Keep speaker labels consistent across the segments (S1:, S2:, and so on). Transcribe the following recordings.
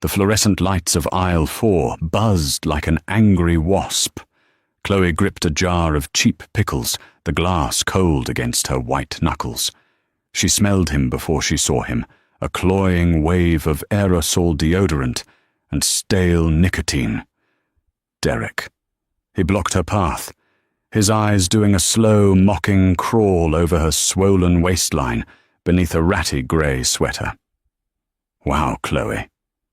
S1: The fluorescent lights of aisle 4 buzzed like an angry wasp. Chloe gripped a jar of cheap pickles, the glass cold against her white knuckles. She smelled him before she saw him, a cloying wave of aerosol deodorant and stale nicotine. Derek. He blocked her path, his eyes doing a slow, mocking crawl over her swollen waistline beneath a ratty grey sweater. "Wow, Chloe,"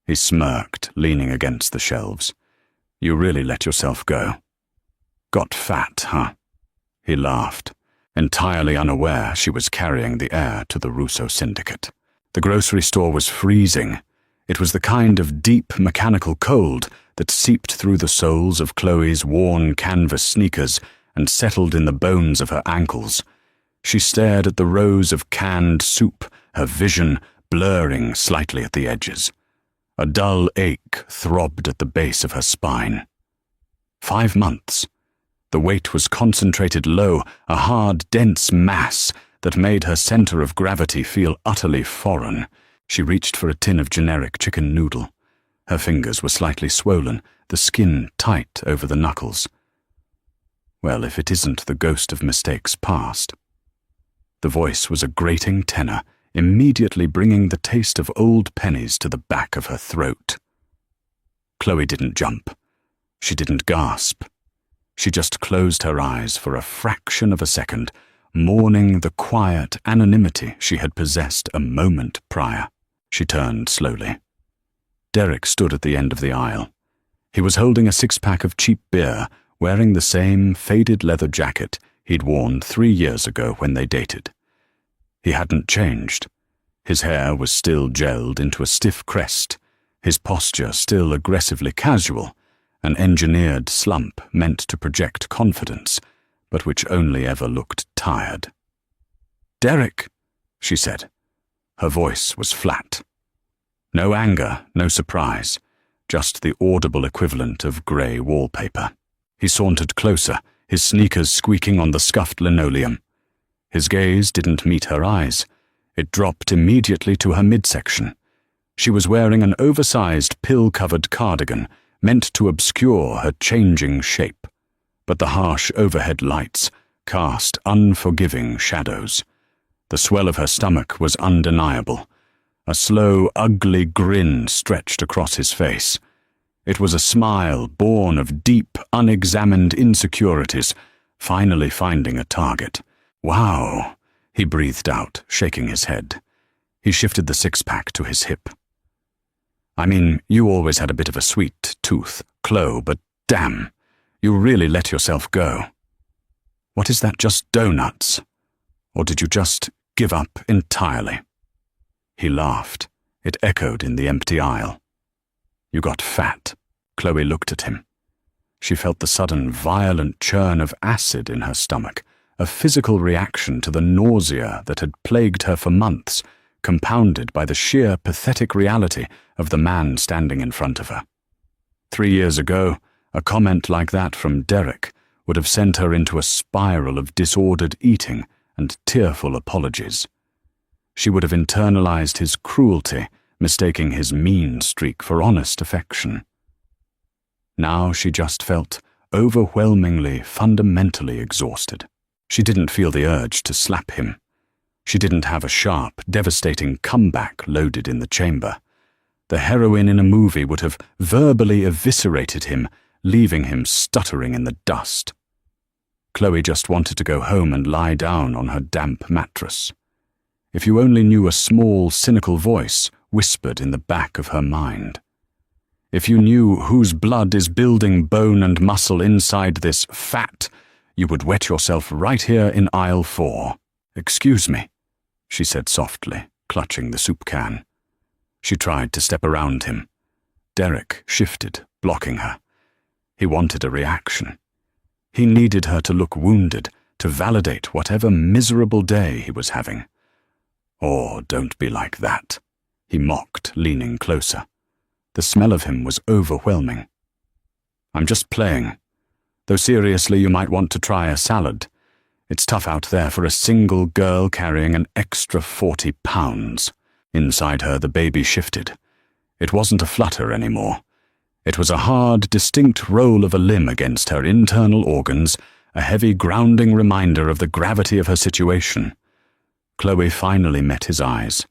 S1: he smirked, leaning against the shelves. "You really let yourself go. Got fat, huh?" He laughed, entirely unaware she was carrying the air to the Russo syndicate. The grocery store was freezing. It was the kind of deep mechanical cold that seeped through the soles of Chloe's worn canvas sneakers and settled in the bones of her ankles. She stared at the rows of canned soup, her vision blurring slightly at the edges. A dull ache throbbed at the base of her spine. 5 months. The weight was concentrated low, a hard, dense mass that made her center of gravity feel utterly foreign. She reached for a tin of generic chicken noodle. Her fingers were slightly swollen, the skin tight over the knuckles. Well, if it isn't the ghost of mistakes past. The voice was a grating tenor, immediately bringing the taste of old pennies to the back of her throat. Chloe didn't jump. She didn't gasp. She just closed her eyes for a fraction of a second, mourning the quiet anonymity she had possessed a moment prior. She turned slowly. Derek stood at the end of the aisle. He was holding a 6-pack of cheap beer, wearing the same faded leather jacket he'd worn 3 years ago when they dated. He hadn't changed. His hair was still gelled into a stiff crest, his posture still aggressively casual, an engineered slump meant to project confidence, but which only ever looked tired. "Derek," she said. Her voice was flat. No anger, no surprise, just the audible equivalent of grey wallpaper. He sauntered closer, his sneakers squeaking on the scuffed linoleum. His gaze didn't meet her eyes. It dropped immediately to her midsection. She was wearing an oversized pill-covered cardigan meant to obscure her changing shape, but the harsh overhead lights cast unforgiving shadows. The swell of her stomach was undeniable. A slow, ugly grin stretched across his face. It was a smile born of deep, unexamined insecurities, finally finding a target. "Wow," he breathed out, shaking his head. He shifted the 6-pack to his hip. "I mean, you always had a bit of a sweet tooth, Chloe, but damn, you really let yourself go. What is that, just donuts? Or did you just give up entirely?" He laughed. It echoed in the empty aisle. "You got fat." Chloe looked at him. She felt the sudden violent churn of acid in her stomach, a physical reaction to the nausea that had plagued her for months, compounded by the sheer pathetic reality of the man standing in front of her. 3 years ago, a comment like that from Derek would have sent her into a spiral of disordered eating and tearful apologies. She would have internalized his cruelty, mistaking his mean streak for honest affection. Now she just felt overwhelmingly, fundamentally exhausted. She didn't feel the urge to slap him. She didn't have a sharp, devastating comeback loaded in the chamber. The heroine in a movie would have verbally eviscerated him, leaving him stuttering in the dust. Chloe just wanted to go home and lie down on her damp mattress. If you only knew a small, cynical voice whispered in the back of her mind. If you knew whose blood is building bone and muscle inside this fat, you would wet yourself right here in aisle 4. "Excuse me," she said softly, clutching the soup can. She tried to step around him. Derek shifted, blocking her. He wanted a reaction. He needed her to look wounded, to validate whatever miserable day he was having. "Oh, don't be like that," he mocked, leaning closer. The smell of him was overwhelming. "I'm just playing. Though seriously, you might want to try a salad. It's tough out there for a single girl carrying an extra 40 pounds. Inside her, the baby shifted. It wasn't a flutter anymore. It was a hard, distinct roll of a limb against her internal organs, a heavy, grounding reminder of the gravity of her situation. Chloe finally met his eyes.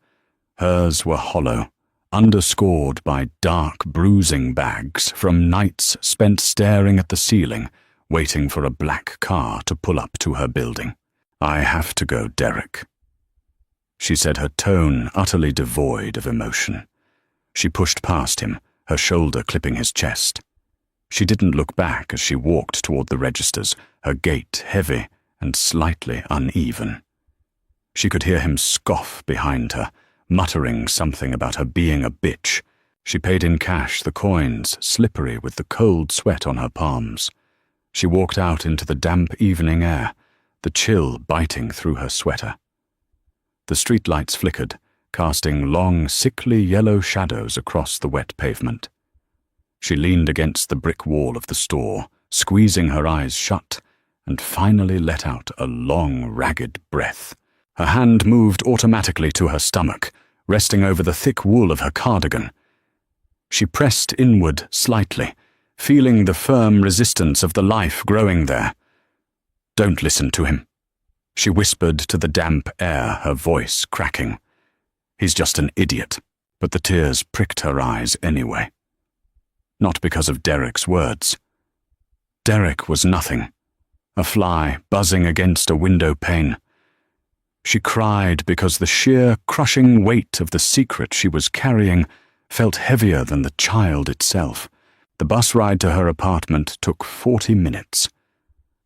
S1: Hers were hollow, underscored by dark, bruising bags from nights spent staring at the ceiling, waiting for a black car to pull up to her building. "I have to go, Derek," she said, her tone utterly devoid of emotion. She pushed past him, her shoulder clipping his chest. She didn't look back as she walked toward the registers, her gait heavy and slightly uneven. She could hear him scoff behind her, muttering something about her being a bitch. She paid in cash, the coins slippery with the cold sweat on her palms. She walked out into the damp evening air, the chill biting through her sweater. The streetlights flickered, casting long, sickly yellow shadows across the wet pavement. She leaned against the brick wall of the store, squeezing her eyes shut, and finally let out a long, ragged breath. Her hand moved automatically to her stomach, resting over the thick wool of her cardigan. She pressed inward slightly, feeling the firm resistance of the life growing there. "Don't listen to him," she whispered to the damp air, her voice cracking. "He's just an idiot," but the tears pricked her eyes anyway. Not because of Derek's words. Derek was nothing, a fly buzzing against a window pane. She cried because the sheer, crushing weight of the secret she was carrying felt heavier than the child itself. The bus ride to her apartment took 40 minutes.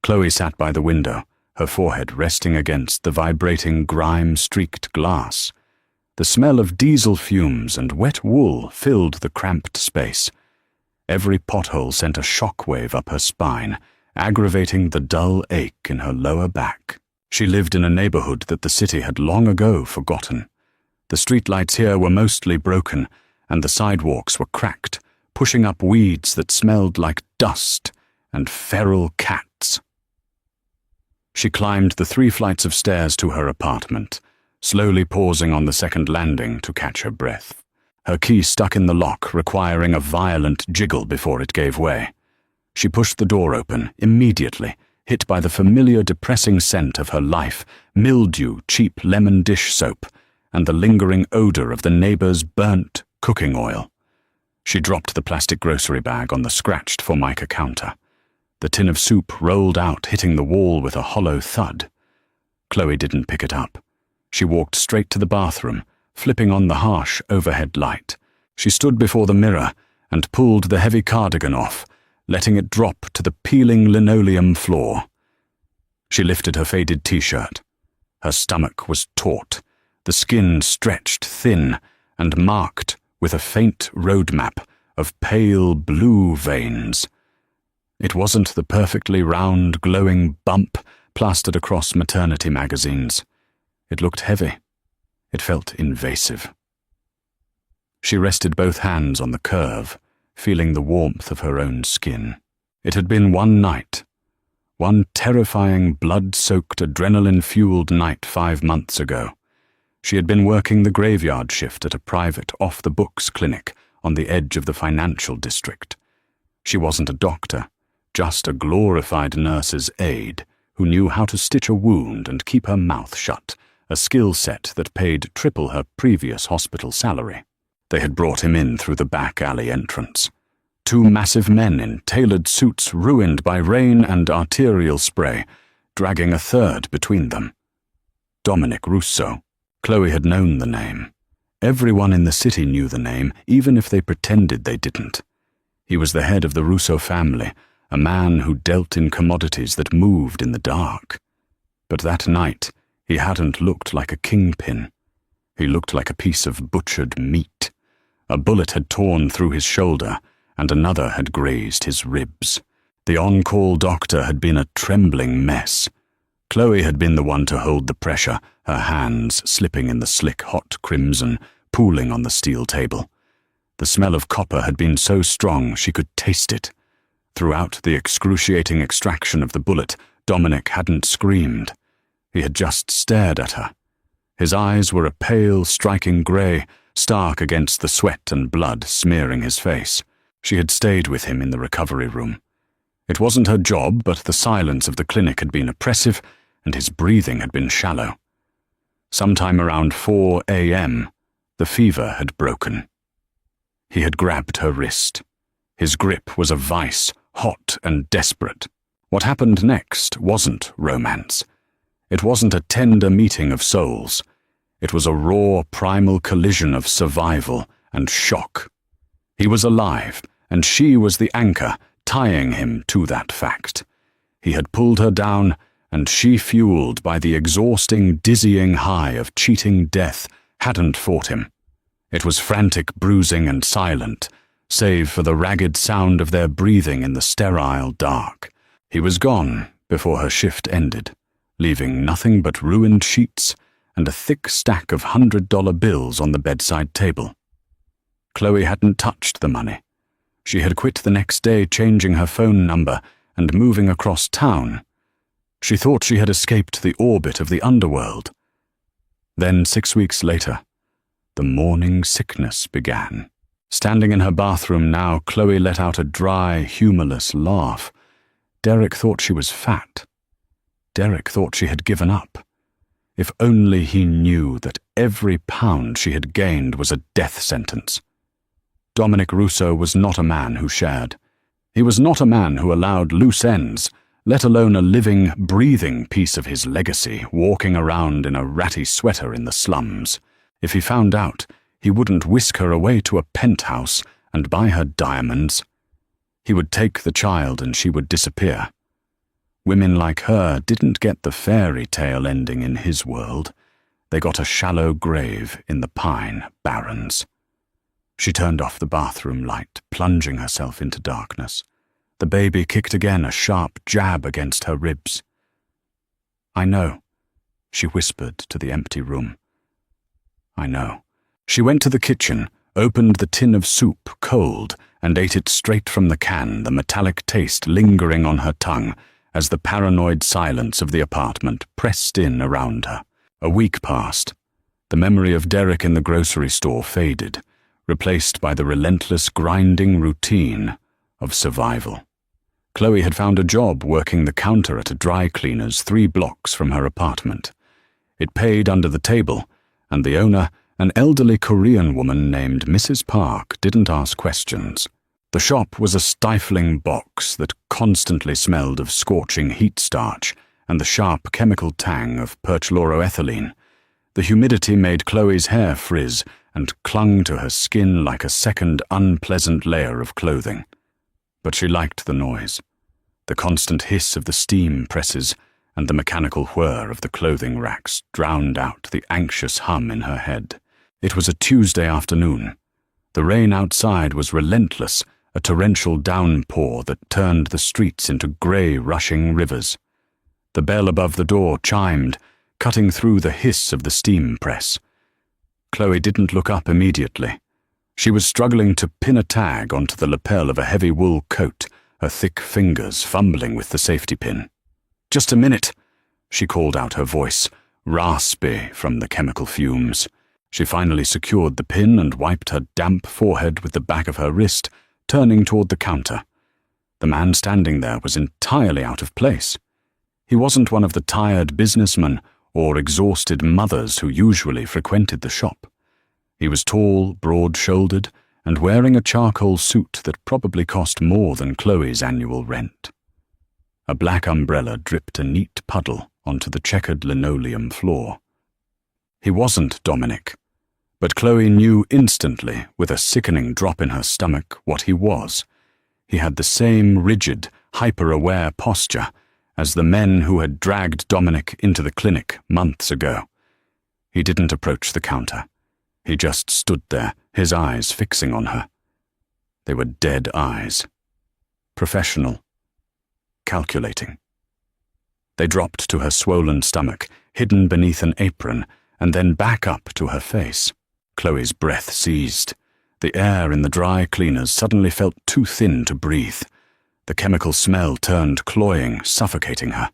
S1: Chloe sat by the window, her forehead resting against the vibrating, grime-streaked glass. The smell of diesel fumes and wet wool filled the cramped space. Every pothole sent a shockwave up her spine, aggravating the dull ache in her lower back. She lived in a neighborhood that the city had long ago forgotten. The streetlights here were mostly broken, and the sidewalks were cracked, pushing up weeds that smelled like dust and feral cats. She climbed the 3 flights of stairs to her apartment, slowly pausing on the second landing to catch her breath. Her key stuck in the lock, requiring a violent jiggle before it gave way. She pushed the door open immediately, hit by the familiar depressing scent of her life, mildew, cheap lemon dish soap, and the lingering odor of the neighbor's burnt cooking oil. She dropped the plastic grocery bag on the scratched Formica counter. The tin of soup rolled out, hitting the wall with a hollow thud. Chloe didn't pick it up. She walked straight to the bathroom, flipping on the harsh overhead light. She stood before the mirror and pulled the heavy cardigan off, letting it drop to the peeling linoleum floor. She lifted her faded t-shirt. Her stomach was taut, the skin stretched thin and marked with a faint roadmap of pale blue veins. It wasn't the perfectly round, glowing bump plastered across maternity magazines. It looked heavy. It felt invasive. She rested both hands on the curve, feeling the warmth of her own skin. It had been one night, one terrifying, blood-soaked, adrenaline-fueled night 5 months ago. She had been working the graveyard shift at a private, off-the-books clinic on the edge of the financial district. She wasn't a doctor, just a glorified nurse's aide who knew how to stitch a wound and keep her mouth shut, a skill set that paid triple her previous hospital salary. They had brought him in through the back alley entrance. 2 massive men in tailored suits ruined by rain and arterial spray, dragging a third between them. Dominic Russo. Chloe had known the name. Everyone in the city knew the name, even if they pretended they didn't. He was the head of the Russo family, a man who dealt in commodities that moved in the dark. But that night, he hadn't looked like a kingpin. He looked like a piece of butchered meat. A bullet had torn through his shoulder, and another had grazed his ribs. The on-call doctor had been a trembling mess. Chloe had been the one to hold the pressure, her hands slipping in the slick hot crimson, pooling on the steel table. The smell of copper had been so strong she could taste it. Throughout the excruciating extraction of the bullet, Dominic hadn't screamed. He had just stared at her. His eyes were a pale, striking grey, stark against the sweat and blood smearing his face. She had stayed with him in the recovery room. It wasn't her job, but the silence of the clinic had been oppressive, and his breathing had been shallow. Sometime around 4 a.m., the fever had broken. He had grabbed her wrist. His grip was a vice, hot and desperate. What happened next wasn't romance. It wasn't a tender meeting of souls. It was a raw, primal collision of survival and shock. He was alive, and she was the anchor, tying him to that fact. He had pulled her down, and she, fueled by the exhausting, dizzying high of cheating death, hadn't fought him. It was frantic bruising and silent, save for the ragged sound of their breathing in the sterile dark. He was gone before her shift ended, leaving nothing but ruined sheets and a thick stack of $100 bills on the bedside table. Chloe hadn't touched the money. She had quit the next day, changing her phone number and moving across town. She thought she had escaped the orbit of the underworld. Then, 6 weeks later, the morning sickness began. Standing in her bathroom now, Chloe let out a dry, humorless laugh. Derek thought she was fat. Derek thought she had given up. If only he knew that every pound she had gained was a death sentence. Dominic Russo was not a man who shared. He was not a man who allowed loose ends, let alone a living, breathing piece of his legacy, walking around in a ratty sweater in the slums. If he found out, he wouldn't whisk her away to a penthouse and buy her diamonds. He would take the child and she would disappear. Women like her didn't get the fairy tale ending in his world. They got a shallow grave in the pine barrens. She turned off the bathroom light, plunging herself into darkness. The baby kicked again, a sharp jab against her ribs. "I know," she whispered to the empty room. "I know." She went to the kitchen, opened the tin of soup, cold, and ate it straight from the can, the metallic taste lingering on her tongue as the paranoid silence of the apartment pressed in around her. A week passed. The memory of Derek in the grocery store faded, replaced by the relentless grinding routine of survival. Chloe had found a job working the counter at a dry cleaner's 3 blocks from her apartment. It paid under the table, and the owner, an elderly Korean woman named Mrs. Park, didn't ask questions. The shop was a stifling box that constantly smelled of scorching heat starch and the sharp chemical tang of perchloroethylene. The humidity made Chloe's hair frizz and clung to her skin like a second unpleasant layer of clothing. But she liked the noise, the constant hiss of the steam presses and the mechanical whir of the clothing racks drowned out the anxious hum in her head. It was a Tuesday afternoon. The rain outside was relentless, a torrential downpour that turned the streets into grey, rushing rivers. The bell above the door chimed, cutting through the hiss of the steam press. Chloe didn't look up immediately. She was struggling to pin a tag onto the lapel of a heavy wool coat, her thick fingers fumbling with the safety pin. "Just a minute," she called out, her voice raspy from the chemical fumes. She finally secured the pin and wiped her damp forehead with the back of her wrist, turning toward the counter. The man standing there was entirely out of place. He wasn't one of the tired businessmen or exhausted mothers who usually frequented the shop. He was tall, broad-shouldered, and wearing a charcoal suit that probably cost more than Chloe's annual rent. A black umbrella dripped a neat puddle onto the checkered linoleum floor. He wasn't Dominic, but Chloe knew instantly, with a sickening drop in her stomach, what he was. He had the same rigid, hyper-aware posture as the men who had dragged Dominic into the clinic months ago. He didn't approach the counter. He just stood there, his eyes fixing on her. They were dead eyes. Professional. Calculating. They dropped to her swollen stomach, hidden beneath an apron, and then back up to her face. Chloe's breath seized. The air in the dry cleaners suddenly felt too thin to breathe. The chemical smell turned cloying, suffocating her.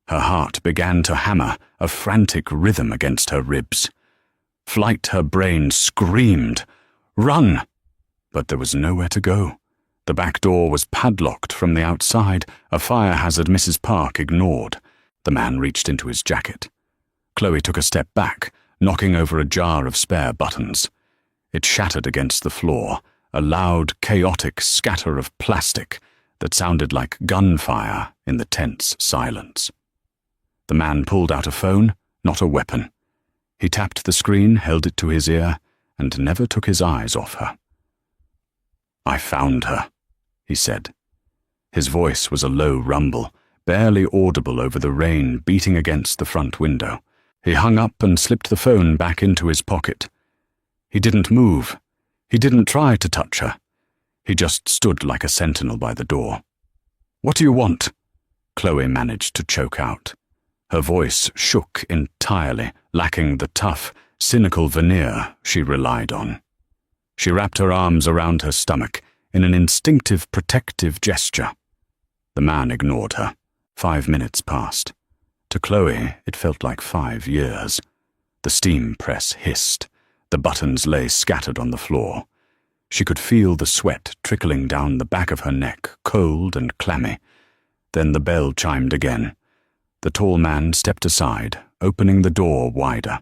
S1: Her heart began to hammer, a frantic rhythm against her ribs. Flight, her brain screamed. Run! But there was nowhere to go. The back door was padlocked from the outside, a fire hazard Mrs. Park ignored. The man reached into his jacket. Chloe took a step back, knocking over a jar of spare buttons. It shattered against the floor, a loud, chaotic scatter of plastic that sounded like gunfire in the tense silence. The man pulled out a phone, not a weapon. He tapped the screen, held it to his ear, and never took his eyes off her. "I found her," he said. His voice was a low rumble, barely audible over the rain beating against the front window. He hung up and slipped the phone back into his pocket. He didn't move. He didn't try to touch her. He just stood like a sentinel by the door. "What do you want?" Chloe managed to choke out. Her voice shook entirely, lacking the tough, cynical veneer she relied on. She wrapped her arms around her stomach in an instinctive protective gesture. The man ignored her. 5 minutes passed. To Chloe, it felt like 5 years. The steam press hissed. The buttons lay scattered on the floor. She could feel the sweat trickling down the back of her neck, cold and clammy. Then the bell chimed again. The tall man stepped aside, opening the door wider.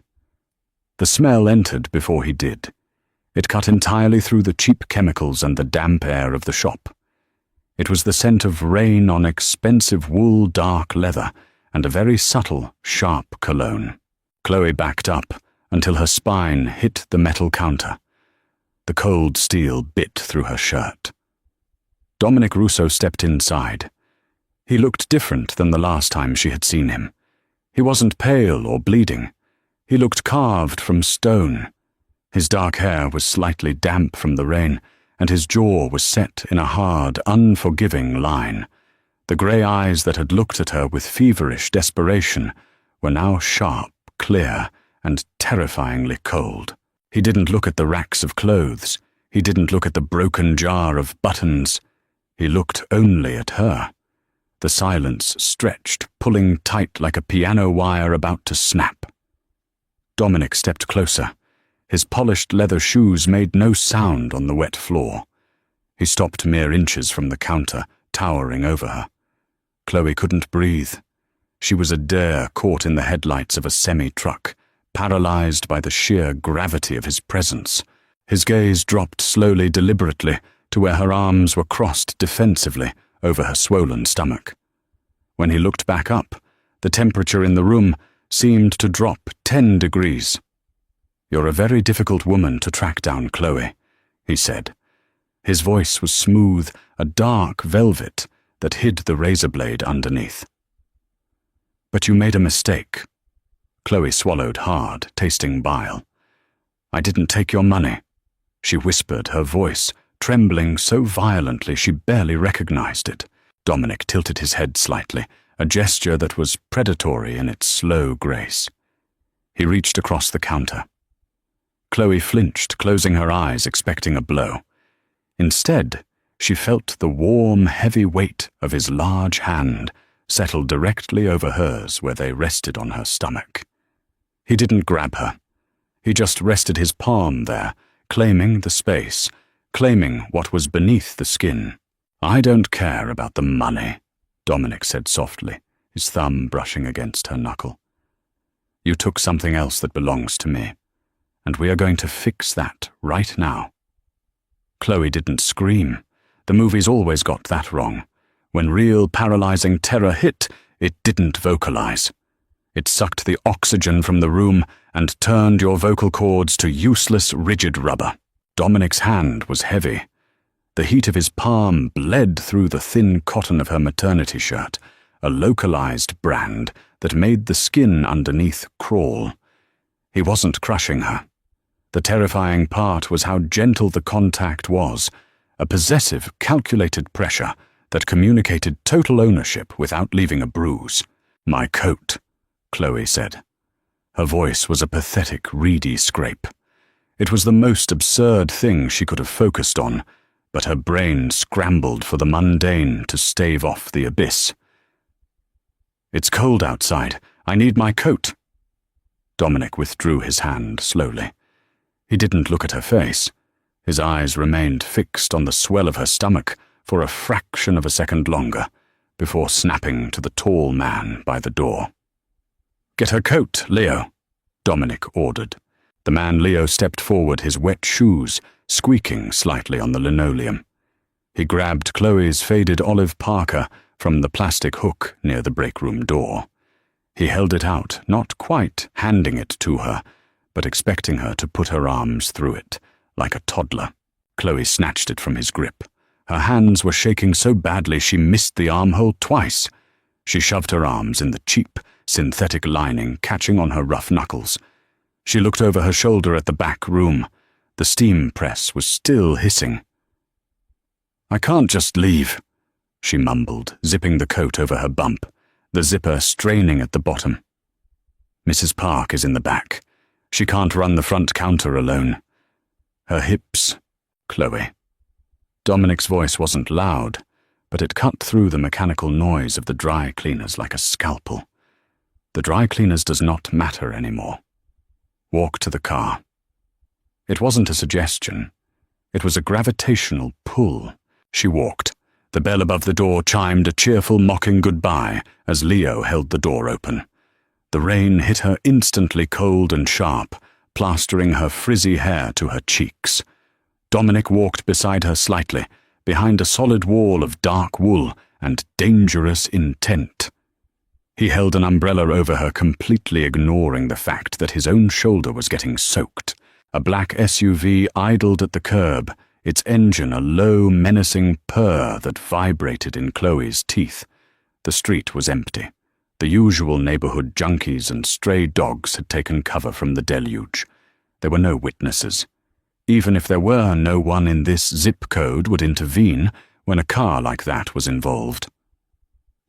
S1: The smell entered before he did. It cut entirely through the cheap chemicals and the damp air of the shop. It was the scent of rain on expensive wool dark leather and a very subtle, sharp cologne. Chloe backed up until her spine hit the metal counter. The cold steel bit through her shirt. Dominic Russo stepped inside. He looked different than the last time she had seen him. He wasn't pale or bleeding. He looked carved from stone. His dark hair was slightly damp from the rain, and his jaw was set in a hard, unforgiving line. The grey eyes that had looked at her with feverish desperation were now sharp, clear, and terrifyingly cold. He didn't look at the racks of clothes. He didn't look at the broken jar of buttons. He looked only at her. The silence stretched, pulling tight like a piano wire about to snap. Dominic stepped closer. His polished leather shoes made no sound on the wet floor. He stopped mere inches from the counter, towering over her. Chloe couldn't breathe. She was a deer caught in the headlights of a semi-truck, paralyzed by the sheer gravity of his presence. His gaze dropped slowly, deliberately, to where her arms were crossed defensively over her swollen stomach. When he looked back up, the temperature in the room seemed to drop 10 degrees. "You're a very difficult woman to track down, Chloe," he said. His voice was smooth, a dark velvet that hid the razor blade underneath. "But you made a mistake." Chloe swallowed hard, tasting bile. "I didn't take your money," she whispered, her voice trembling so violently she barely recognized it. Dominic tilted his head slightly, a gesture that was predatory in its slow grace. He reached across the counter. Chloe flinched, closing her eyes, expecting a blow. Instead, she felt the warm, heavy weight of his large hand settle directly over hers where they rested on her stomach. He didn't grab her. He just rested his palm there, claiming the space, claiming what was beneath the skin. "I don't care about the money," Dominic said softly, his thumb brushing against her knuckle. "You took something else that belongs to me, and we are going to fix that right now." Chloe didn't scream. The movies always got that wrong. When real paralyzing terror hit, it didn't vocalize. It sucked the oxygen from the room and turned your vocal cords to useless, rigid rubber. Dominic's hand was heavy. The heat of his palm bled through the thin cotton of her maternity shirt, a localized brand that made the skin underneath crawl. He wasn't crushing her. The terrifying part was how gentle the contact was, a possessive, calculated pressure that communicated total ownership without leaving a bruise. "My coat," Chloe said. Her voice was a pathetic, reedy scrape. It was the most absurd thing she could have focused on, but her brain scrambled for the mundane to stave off the abyss. "It's cold outside. I need my coat." Dominic withdrew his hand slowly. He didn't look at her face. His eyes remained fixed on the swell of her stomach for a fraction of a second longer, before snapping to the tall man by the door. "Get her coat, Leo," Dominic ordered. The man Leo stepped forward, his wet shoes squeaking slightly on the linoleum. He grabbed Chloe's faded olive parka from the plastic hook near the break room door. He held it out, not quite handing it to her, but expecting her to put her arms through it, like a toddler. Chloe snatched it from his grip. Her hands were shaking so badly she missed the armhole twice. She shoved her arms in the cheap, synthetic lining, catching on her rough knuckles. She looked over her shoulder at the back room. The steam press was still hissing. "I can't just leave," she mumbled, zipping the coat over her bump, the zipper straining at the bottom. "Mrs. Park is in the back. She can't run the front counter alone. Her hips, Chloe." Dominic's voice wasn't loud, but it cut through the mechanical noise of the dry cleaners like a scalpel. The dry cleaners does not matter anymore. Walk to the car. It wasn't a suggestion. It was a gravitational pull. She walked. The bell above the door chimed a cheerful, mocking goodbye as Leo held the door open. The rain hit her instantly cold and sharp, plastering her frizzy hair to her cheeks. Dominic walked beside her slightly, behind a solid wall of dark wool and dangerous intent. He held an umbrella over her, completely ignoring the fact that his own shoulder was getting soaked. A black SUV idled at the curb, its engine a low, menacing purr that vibrated in Chloe's teeth. The street was empty. The usual neighborhood junkies and stray dogs had taken cover from the deluge. There were no witnesses. Even if there were, no one in this zip code would intervene when a car like that was involved.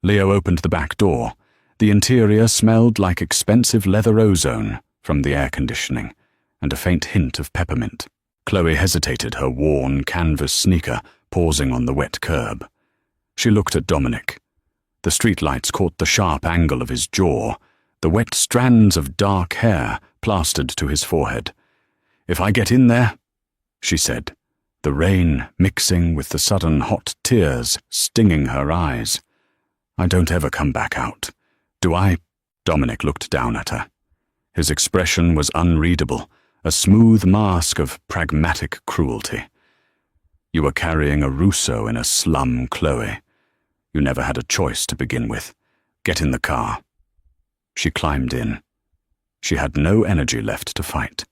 S1: Leo opened the back door. The interior smelled like expensive leather ozone from the air conditioning, and a faint hint of peppermint. Chloe hesitated, her worn canvas sneaker pausing on the wet curb. She looked at Dominic. The streetlights caught the sharp angle of his jaw, the wet strands of dark hair plastered to his forehead. "If I get in there," she said, the rain mixing with the sudden hot tears stinging her eyes, "I don't ever come back out. Do I?" Dominic looked down at her. His expression was unreadable, a smooth mask of pragmatic cruelty. "You were carrying a Rousseau in a slum, Chloe. You never had a choice to begin with. Get in the car." She climbed in. She had no energy left to fight.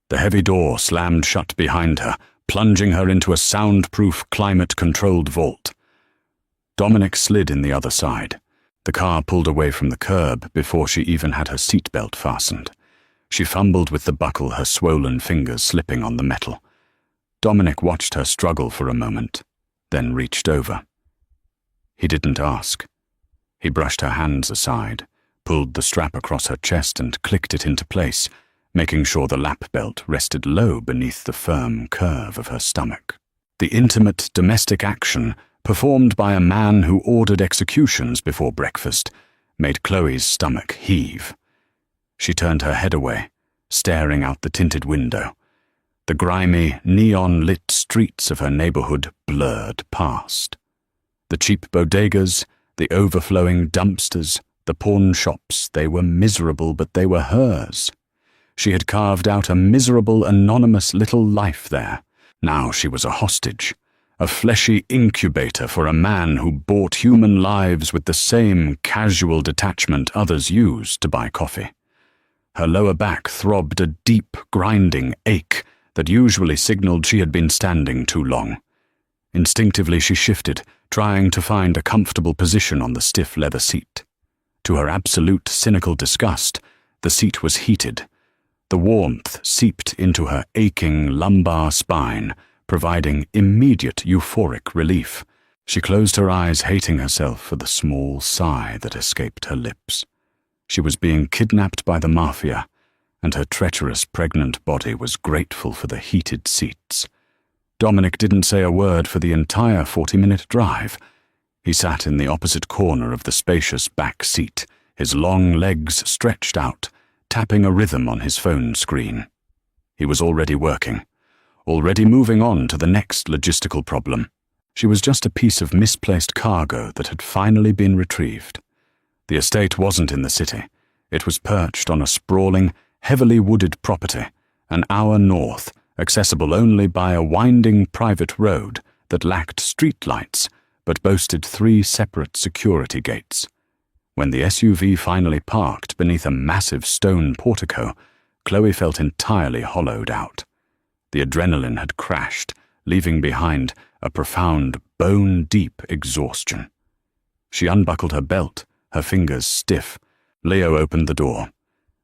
S1: The heavy door slammed shut behind her, plunging her into a soundproof, climate-controlled vault. Dominic slid in the other side. The car pulled away from the curb before she even had her seatbelt fastened. She fumbled with the buckle, her swollen fingers slipping on the metal. Dominic watched her struggle for a moment, then reached over. He didn't ask. He brushed her hands aside, pulled the strap across her chest and clicked it into place, making sure the lap belt rested low beneath the firm curve of her stomach. The intimate domestic action, performed by a man who ordered executions before breakfast, made Chloe's stomach heave. She turned her head away, staring out the tinted window. The grimy, neon-lit streets of her neighborhood blurred past. The cheap bodegas, the overflowing dumpsters, the pawn shops, they were miserable, but they were hers. She had carved out a miserable, anonymous little life there. Now she was a hostage, a fleshy incubator for a man who bought human lives with the same casual detachment others used to buy coffee. Her lower back throbbed a deep, grinding ache that usually signaled she had been standing too long. Instinctively she shifted, trying to find a comfortable position on the stiff leather seat. To her absolute cynical disgust, the seat was heated. The warmth seeped into her aching lumbar spine, providing immediate euphoric relief. She closed her eyes, hating herself for the small sigh that escaped her lips. She was being kidnapped by the Mafia, and her treacherous pregnant body was grateful for the heated seats. Dominic didn't say a word for the entire 40-minute drive. He sat in the opposite corner of the spacious back seat, his long legs stretched out, tapping a rhythm on his phone screen. He was already working, already moving on to the next logistical problem. She was just a piece of misplaced cargo that had finally been retrieved. The estate wasn't in the city. It was perched on a sprawling, heavily wooded property, an hour north, accessible only by a winding private road that lacked streetlights but boasted 3 separate security gates. When the SUV finally parked beneath a massive stone portico, Chloe felt entirely hollowed out. The adrenaline had crashed, leaving behind a profound, bone-deep exhaustion. She unbuckled her belt, her fingers stiff. Leo opened the door.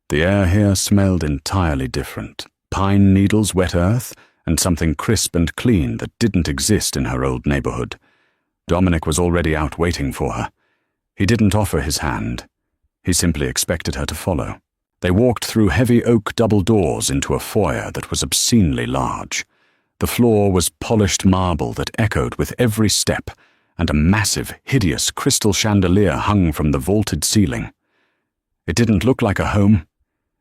S1: The air here smelled entirely different. Pine needles, wet earth, and something crisp and clean that didn't exist in her old neighborhood. Dominic was already out waiting for her. He didn't offer his hand. He simply expected her to follow. They walked through heavy oak double doors into a foyer that was obscenely large. The floor was polished marble that echoed with every step, and a massive, hideous crystal chandelier hung from the vaulted ceiling. It didn't look like a home.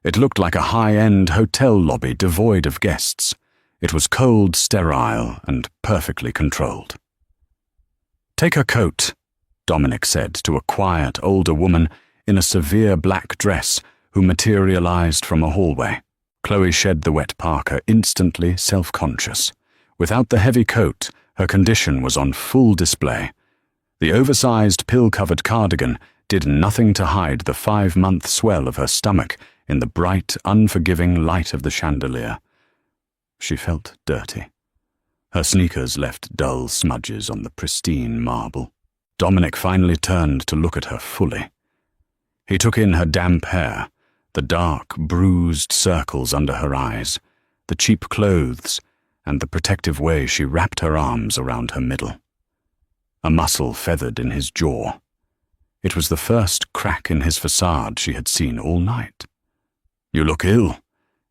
S1: It looked like a high-end hotel lobby devoid of guests. It was cold, sterile, and perfectly controlled. "Take her coat," Dominic said to a quiet, older woman in a severe black dress who materialized from a hallway. Chloe shed the wet parka, instantly self-conscious. Without the heavy coat, her condition was on full display. The oversized, pill-covered cardigan did nothing to hide the 5-month swell of her stomach in the bright, unforgiving light of the chandelier. She felt dirty. Her sneakers left dull smudges on the pristine marble. Dominic finally turned to look at her fully. He took in her damp hair, the dark, bruised circles under her eyes, the cheap clothes, and the protective way she wrapped her arms around her middle. A muscle feathered in his jaw. It was the first crack in his facade she had seen all night. "You look ill,"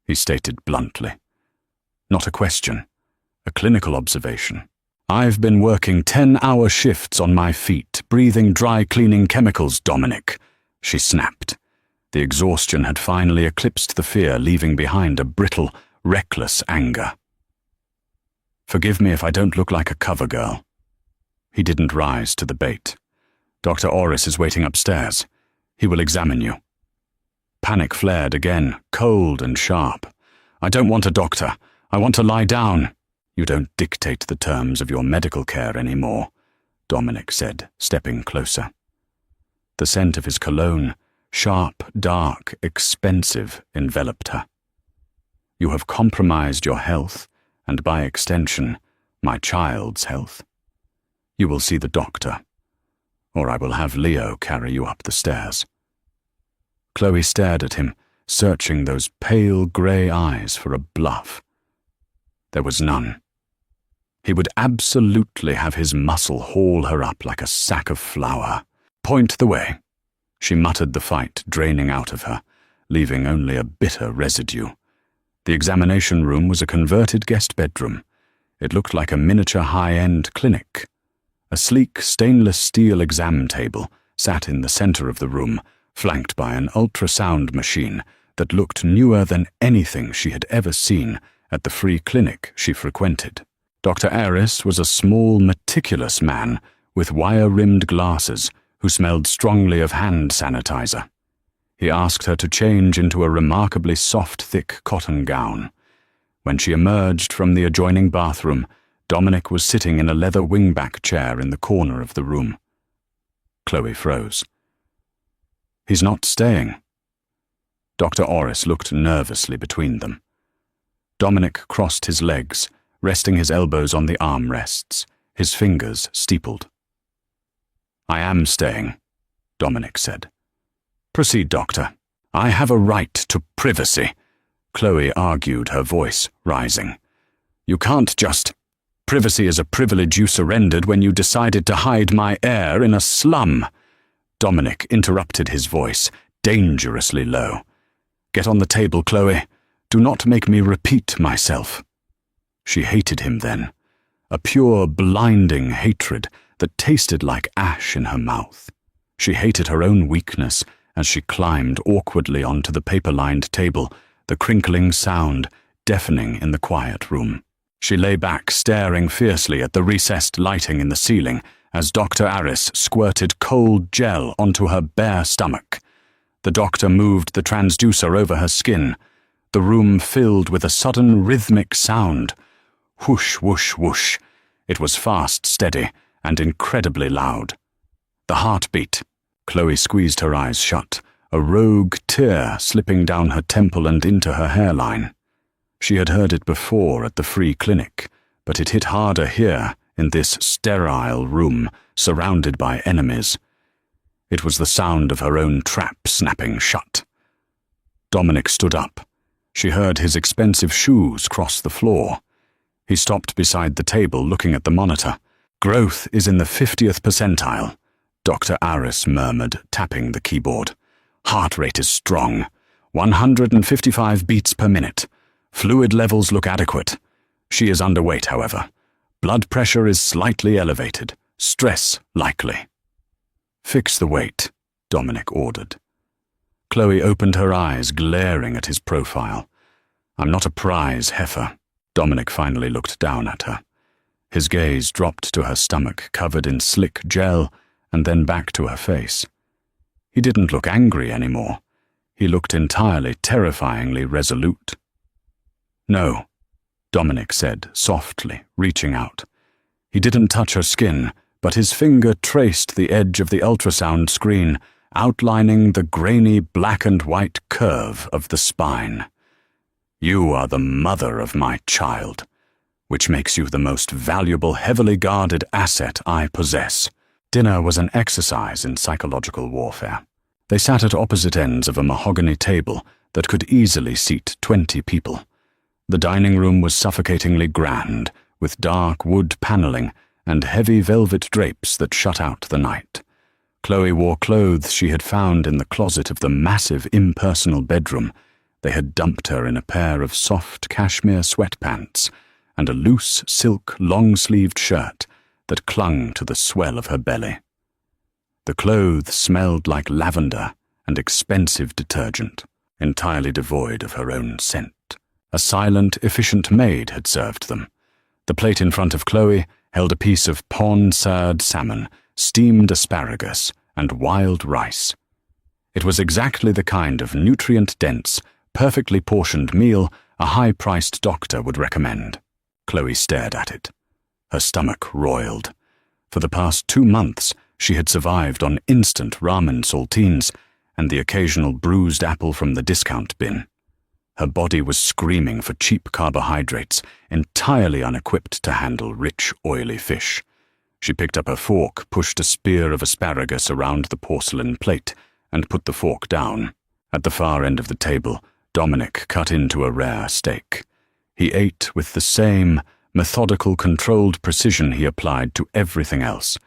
S1: he stated bluntly. Not a question, a clinical observation. "I've been working 10-hour shifts on my feet, breathing dry-cleaning chemicals, Dominic," she snapped. The exhaustion had finally eclipsed the fear, leaving behind a brittle, reckless anger. "Forgive me if I don't look like a cover girl." He didn't rise to the bait. "Dr. Orris is waiting upstairs. He will examine you." Panic flared again, cold and sharp. "I don't want a doctor. I want to lie down." "You don't dictate the terms of your medical care anymore," Dominic said, stepping closer. The scent of his cologne, sharp, dark, expensive, enveloped her. "You have compromised your health, and by extension, my child's health. You will see the doctor, or I will have Leo carry you up the stairs." Chloe stared at him, searching those pale grey eyes for a bluff. There was none. He would absolutely have his muscle haul her up like a sack of flour. "Point the way." She muttered the fight draining out of her, leaving only a bitter residue. The examination room was a converted guest bedroom. It looked like a miniature high-end clinic. A sleek stainless steel exam table sat in the center of the room, flanked by an ultrasound machine that looked newer than anything she had ever seen at the free clinic she frequented. Dr. Aris was a small, meticulous man with wire-rimmed glasses who smelled strongly of hand sanitizer. He asked her to change into a remarkably soft, thick cotton gown. When she emerged from the adjoining bathroom, Dominic was sitting in a leather wingback chair in the corner of the room. Chloe froze. "He's not staying." Dr. Orris looked nervously between them. Dominic crossed his legs, resting his elbows on the armrests, his fingers steepled. "I am staying," Dominic said. "Proceed, doctor." "I have a right to privacy," Chloe argued, her voice rising. "You can't just... Privacy is a privilege you surrendered when you decided to hide my heir in a slum." Dominic interrupted his voice, dangerously low. "Get on the table, Chloe. Do not make me repeat myself." She hated him then, a pure, blinding hatred that tasted like ash in her mouth. She hated her own weakness as she climbed awkwardly onto the paper-lined table, the crinkling sound deafening in the quiet room. She lay back, staring fiercely at the recessed lighting in the ceiling as Dr. Aris squirted cold gel onto her bare stomach. The doctor moved the transducer over her skin. The room filled with a sudden rhythmic sound. Whoosh, whoosh, whoosh. It was fast, steady, and incredibly loud. The heartbeat. Chloe squeezed her eyes shut, a rogue tear slipping down her temple and into her hairline. She had heard it before at the free clinic, but it hit harder here, in this sterile room, surrounded by enemies. It was the sound of her own trap snapping shut. Dominic stood up. She heard his expensive shoes cross the floor. He stopped beside the table, looking at the monitor. "Growth is in the 50th percentile," Dr. Aris murmured, tapping the keyboard. "Heart rate is strong. 155 beats per minute. Fluid levels look adequate. She is underweight, however. Blood pressure is slightly elevated. Stress likely." "Fix the weight," Dominic ordered. Chloe opened her eyes, glaring at his profile. "I'm not a prize heifer." Dominic finally looked down at her. His gaze dropped to her stomach, covered in slick gel, and then back to her face. He didn't look angry anymore. He looked entirely terrifyingly resolute. "No," Dominic said, softly, reaching out. He didn't touch her skin, but his finger traced the edge of the ultrasound screen, outlining the grainy black and white curve of the spine. "You are the mother of my child, which makes you the most valuable, heavily guarded asset I possess." Dinner was an exercise in psychological warfare. They sat at opposite ends of a mahogany table that could easily seat 20 people. The dining room was suffocatingly grand, with dark wood paneling and heavy velvet drapes that shut out the night. Chloe wore clothes she had found in the closet of the massive impersonal bedroom. They had dumped her in a pair of soft cashmere sweatpants and a loose silk long-sleeved shirt that clung to the swell of her belly. The clothes smelled like lavender and expensive detergent, entirely devoid of her own scent. A silent, efficient maid had served them. The plate in front of Chloe held a piece of pond-sard salmon, steamed asparagus, and wild rice. It was exactly the kind of nutrient-dense, perfectly portioned meal a high-priced doctor would recommend. Chloe stared at it. Her stomach roiled. For the past 2 months, she had survived on instant ramen saltines and the occasional bruised apple from the discount bin. Her body was screaming for cheap carbohydrates, entirely unequipped to handle rich, oily fish. She picked up her fork, pushed a spear of asparagus around the porcelain plate, and put the fork down. At the far end of the table, Dominic cut into a rare steak. He ate with the same methodical, controlled precision he applied to everything else.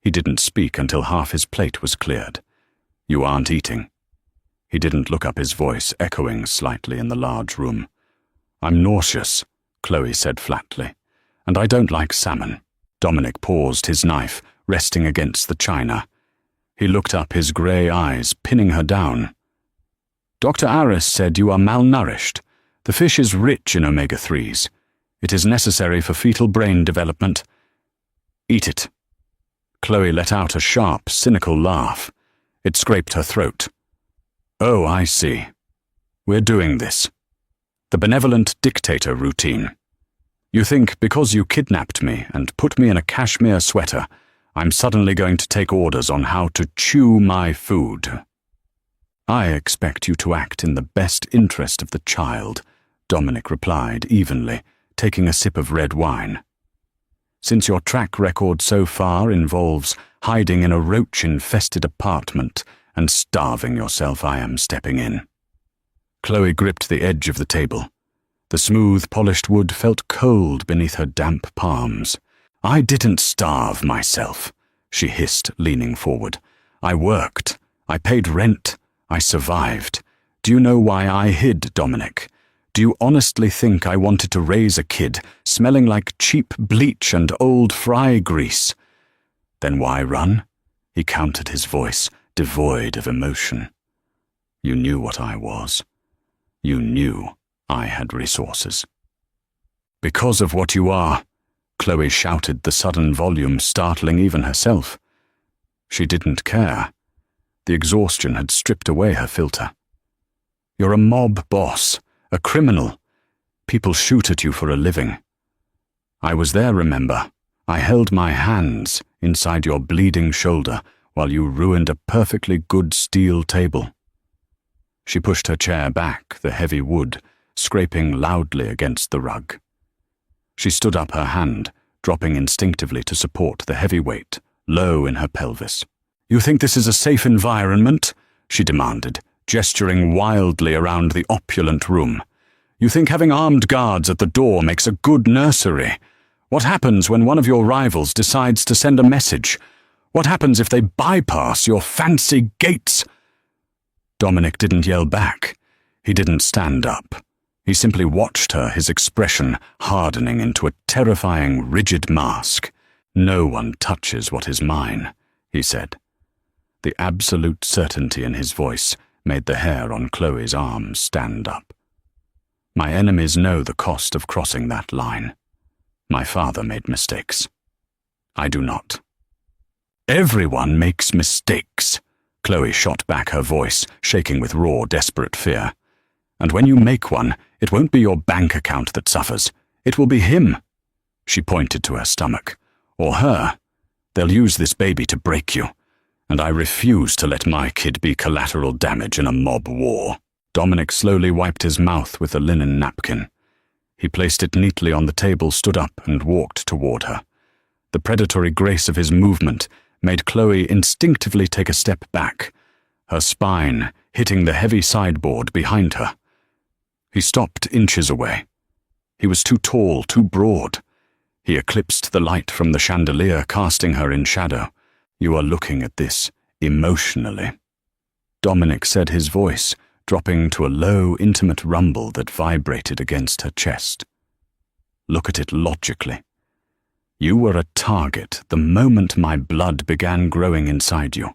S1: He didn't speak until half his plate was cleared. "You aren't eating." He didn't look up, his voice echoing slightly in the large room. "I'm nauseous," Chloe said flatly, "and I don't like salmon." Dominic paused, his knife resting against the china. He looked up, his grey eyes pinning her down. "Dr. Aris said you are malnourished. The fish is rich in omega-3s. It is necessary for fetal brain development. Eat it." Chloe let out a sharp, cynical laugh. It scraped her throat. "Oh, I see. We're doing this. The benevolent dictator routine. You think because you kidnapped me and put me in a cashmere sweater, I'm suddenly going to take orders on how to chew my food." "I expect you to act in the best interest of the child," Dominic replied evenly, taking a sip of red wine. "Since your track record so far involves hiding in a roach-infested apartment and starving yourself, I am stepping in." Chloe gripped the edge of the table. The smooth, polished wood felt cold beneath her damp palms. "I didn't starve myself," she hissed, leaning forward. "I worked. I paid rent. I survived. Do you know why I hid, Dominic? Do you honestly think I wanted to raise a kid smelling like cheap bleach and old fry grease? Then why run?" He countered, his voice devoid of emotion. You knew what I was. You knew I had resources. Because of what you are, Chloe shouted, the sudden volume startling even herself. She didn't care. The exhaustion had stripped away her filter. You're a mob boss, a criminal. People shoot at you for a living. I was there, remember. I held my hands inside your bleeding shoulder while you ruined a perfectly good steel table. She pushed her chair back, the heavy wood scraping loudly against the rug. She stood up her hand, dropping instinctively to support the heavy weight, low in her pelvis. You think this is a safe environment? She demanded, gesturing wildly around the opulent room. You think having armed guards at the door makes a good nursery? What happens when one of your rivals decides to send a message? What happens if they bypass your fancy gates? Dominic didn't yell back. He didn't stand up. He simply watched her, his expression hardening into a terrifying, rigid mask. No one touches what is mine, he said. The absolute certainty in his voice made the hair on Chloe's arms stand up. My enemies know the cost of crossing that line. My father made mistakes. I do not. Everyone makes mistakes, Chloe shot back, her voice shaking with raw, desperate fear. And when you make one, it won't be your bank account that suffers. It will be him. She pointed to her stomach. Or her. They'll use this baby to break you. And I refuse to let my kid be collateral damage in a mob war. Dominic slowly wiped his mouth with a linen napkin. He placed it neatly on the table, stood up, and walked toward her. The predatory grace of his movement made Chloe instinctively take a step back, her spine hitting the heavy sideboard behind her. He stopped inches away. He was too tall, too broad. He eclipsed the light from the chandelier, casting her in shadow. You are looking at this emotionally. Dominic said, his voice dropping to a low, intimate rumble that vibrated against her chest. Look at it logically. You were a target the moment my blood began growing inside you.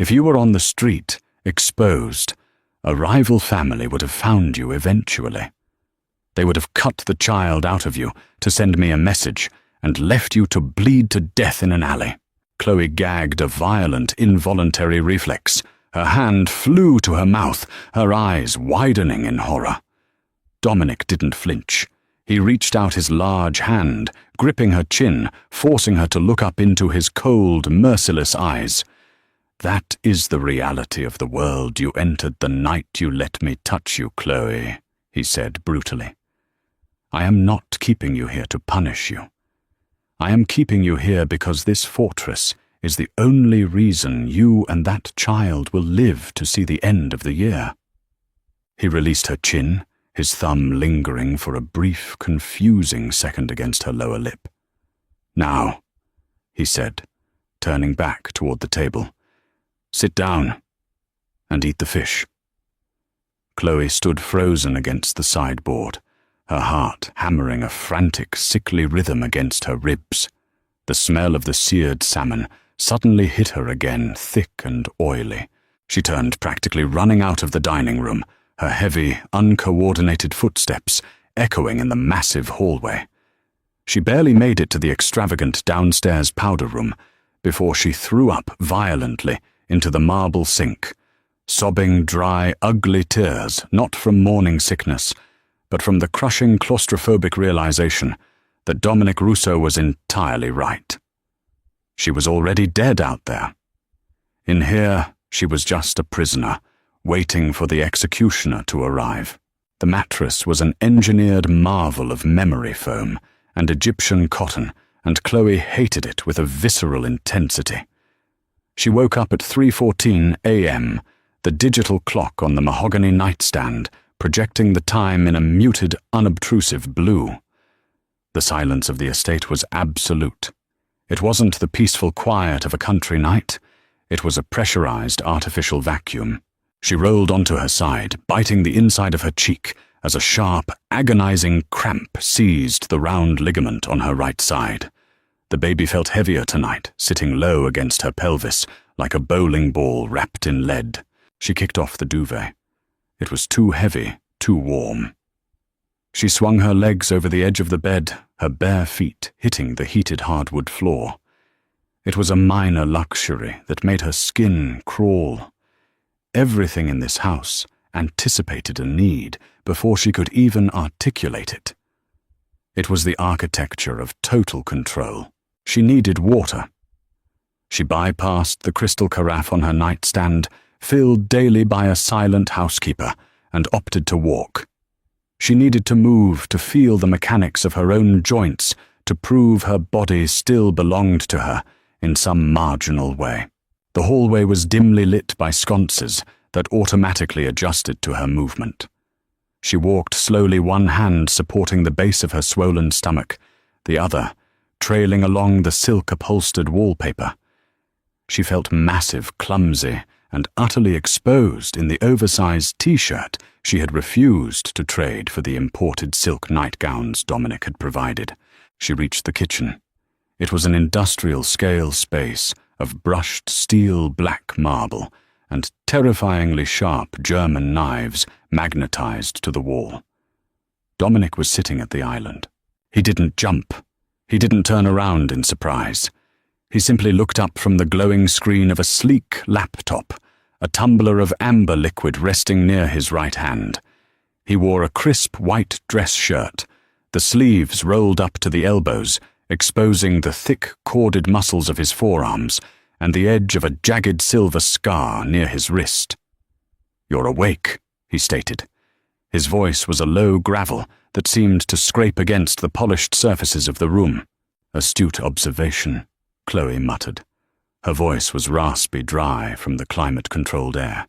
S1: If you were on the street, exposed, a rival family would have found you eventually. They would have cut the child out of you to send me a message and left you to bleed to death in an alley. Chloe gagged, a violent, involuntary reflex. Her hand flew to her mouth, her eyes widening in horror. Dominic didn't flinch. He reached out his large hand, gripping her chin, forcing her to look up into his cold, merciless eyes. That is the reality of the world you entered the night you let me touch you, Chloe, he said brutally. I am not keeping you here to punish you. I am keeping you here because this fortress is the only reason you and that child will live to see the end of the year. He released her chin, his thumb lingering for a brief, confusing second against her lower lip. Now, he said, turning back toward the table, sit down and eat the fish. Chloe stood frozen against the sideboard, her heart hammering a frantic, sickly rhythm against her ribs. The smell of the seared salmon suddenly hit her again, thick and oily. She turned, practically running out of the dining room, her heavy, uncoordinated footsteps echoing in the massive hallway. She barely made it to the extravagant downstairs powder room before she threw up violently into the marble sink, sobbing dry, ugly tears, not from morning sickness, but from the crushing claustrophobic realization that Dominic Rousseau was entirely right. She was already dead out there. In here, she was just a prisoner, waiting for the executioner to arrive. The mattress was an engineered marvel of memory foam and Egyptian cotton, and Chloe hated it with a visceral intensity. She woke up at 3:14 a.m., the digital clock on the mahogany nightstand projecting the time in a muted, unobtrusive blue. The silence of the estate was absolute. It wasn't the peaceful quiet of a country night. It was a pressurized artificial vacuum. She rolled onto her side, biting the inside of her cheek as a sharp, agonizing cramp seized the round ligament on her right side. The baby felt heavier tonight, sitting low against her pelvis, like a bowling ball wrapped in lead. She kicked off the duvet. It was too heavy, too warm. She swung her legs over the edge of the bed, her bare feet hitting the heated hardwood floor. It was a minor luxury that made her skin crawl. Everything in this house anticipated a need before she could even articulate it. It was the architecture of total control. She needed water. She bypassed the crystal carafe on her nightstand, filled daily by a silent housekeeper, and opted to walk. She needed to move to feel the mechanics of her own joints, to prove her body still belonged to her in some marginal way. The hallway was dimly lit by sconces that automatically adjusted to her movement. She walked slowly, one hand supporting the base of her swollen stomach, the other trailing along the silk-upholstered wallpaper. She felt massive, clumsy, and utterly exposed in the oversized t-shirt she had refused to trade for the imported silk nightgowns Dominic had provided. She reached the kitchen. It was an industrial-scale space of brushed steel black marble and terrifyingly sharp German knives magnetized to the wall. Dominic was sitting at the island. He didn't jump. He didn't turn around in surprise. He simply looked up from the glowing screen of a sleek laptop, a tumbler of amber liquid resting near his right hand. He wore a crisp white dress shirt, the sleeves rolled up to the elbows, exposing the thick, corded muscles of his forearms and the edge of a jagged silver scar near his wrist. "You're awake," he stated. His voice was a low gravel that seemed to scrape against the polished surfaces of the room. "Astute observation," Chloe muttered. Her voice was raspy dry from the climate-controlled air.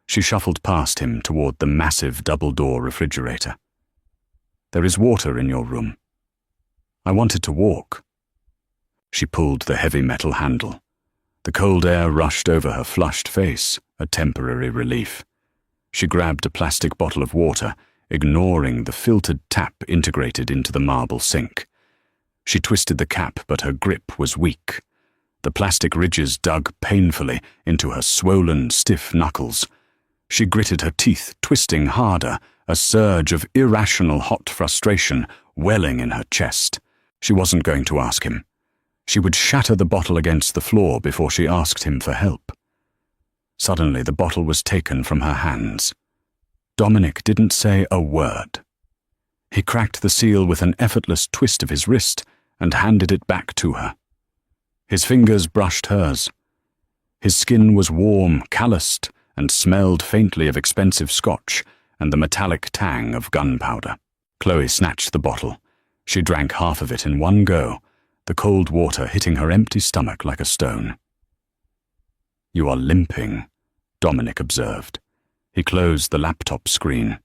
S1: She shuffled past him toward the massive double-door refrigerator. "There is water in your room. I wanted to walk." She pulled the heavy metal handle. The cold air rushed over her flushed face, a temporary relief. She grabbed a plastic bottle of water, ignoring the filtered tap integrated into the marble sink. She twisted the cap, but her grip was weak. The plastic ridges dug painfully into her swollen, stiff knuckles. She gritted her teeth, twisting harder, a surge of irrational hot frustration welling in her chest. She wasn't going to ask him. She would shatter the bottle against the floor before she asked him for help. Suddenly, the bottle was taken from her hands. Dominic didn't say a word. He cracked the seal with an effortless twist of his wrist and handed it back to her. His fingers brushed hers. His skin was warm, calloused, and smelled faintly of expensive scotch and the metallic tang of gunpowder. Chloe snatched the bottle. She drank half of it in one go, the cold water hitting her empty stomach like a stone. "You are limping," Dominic observed. He closed the laptop screen.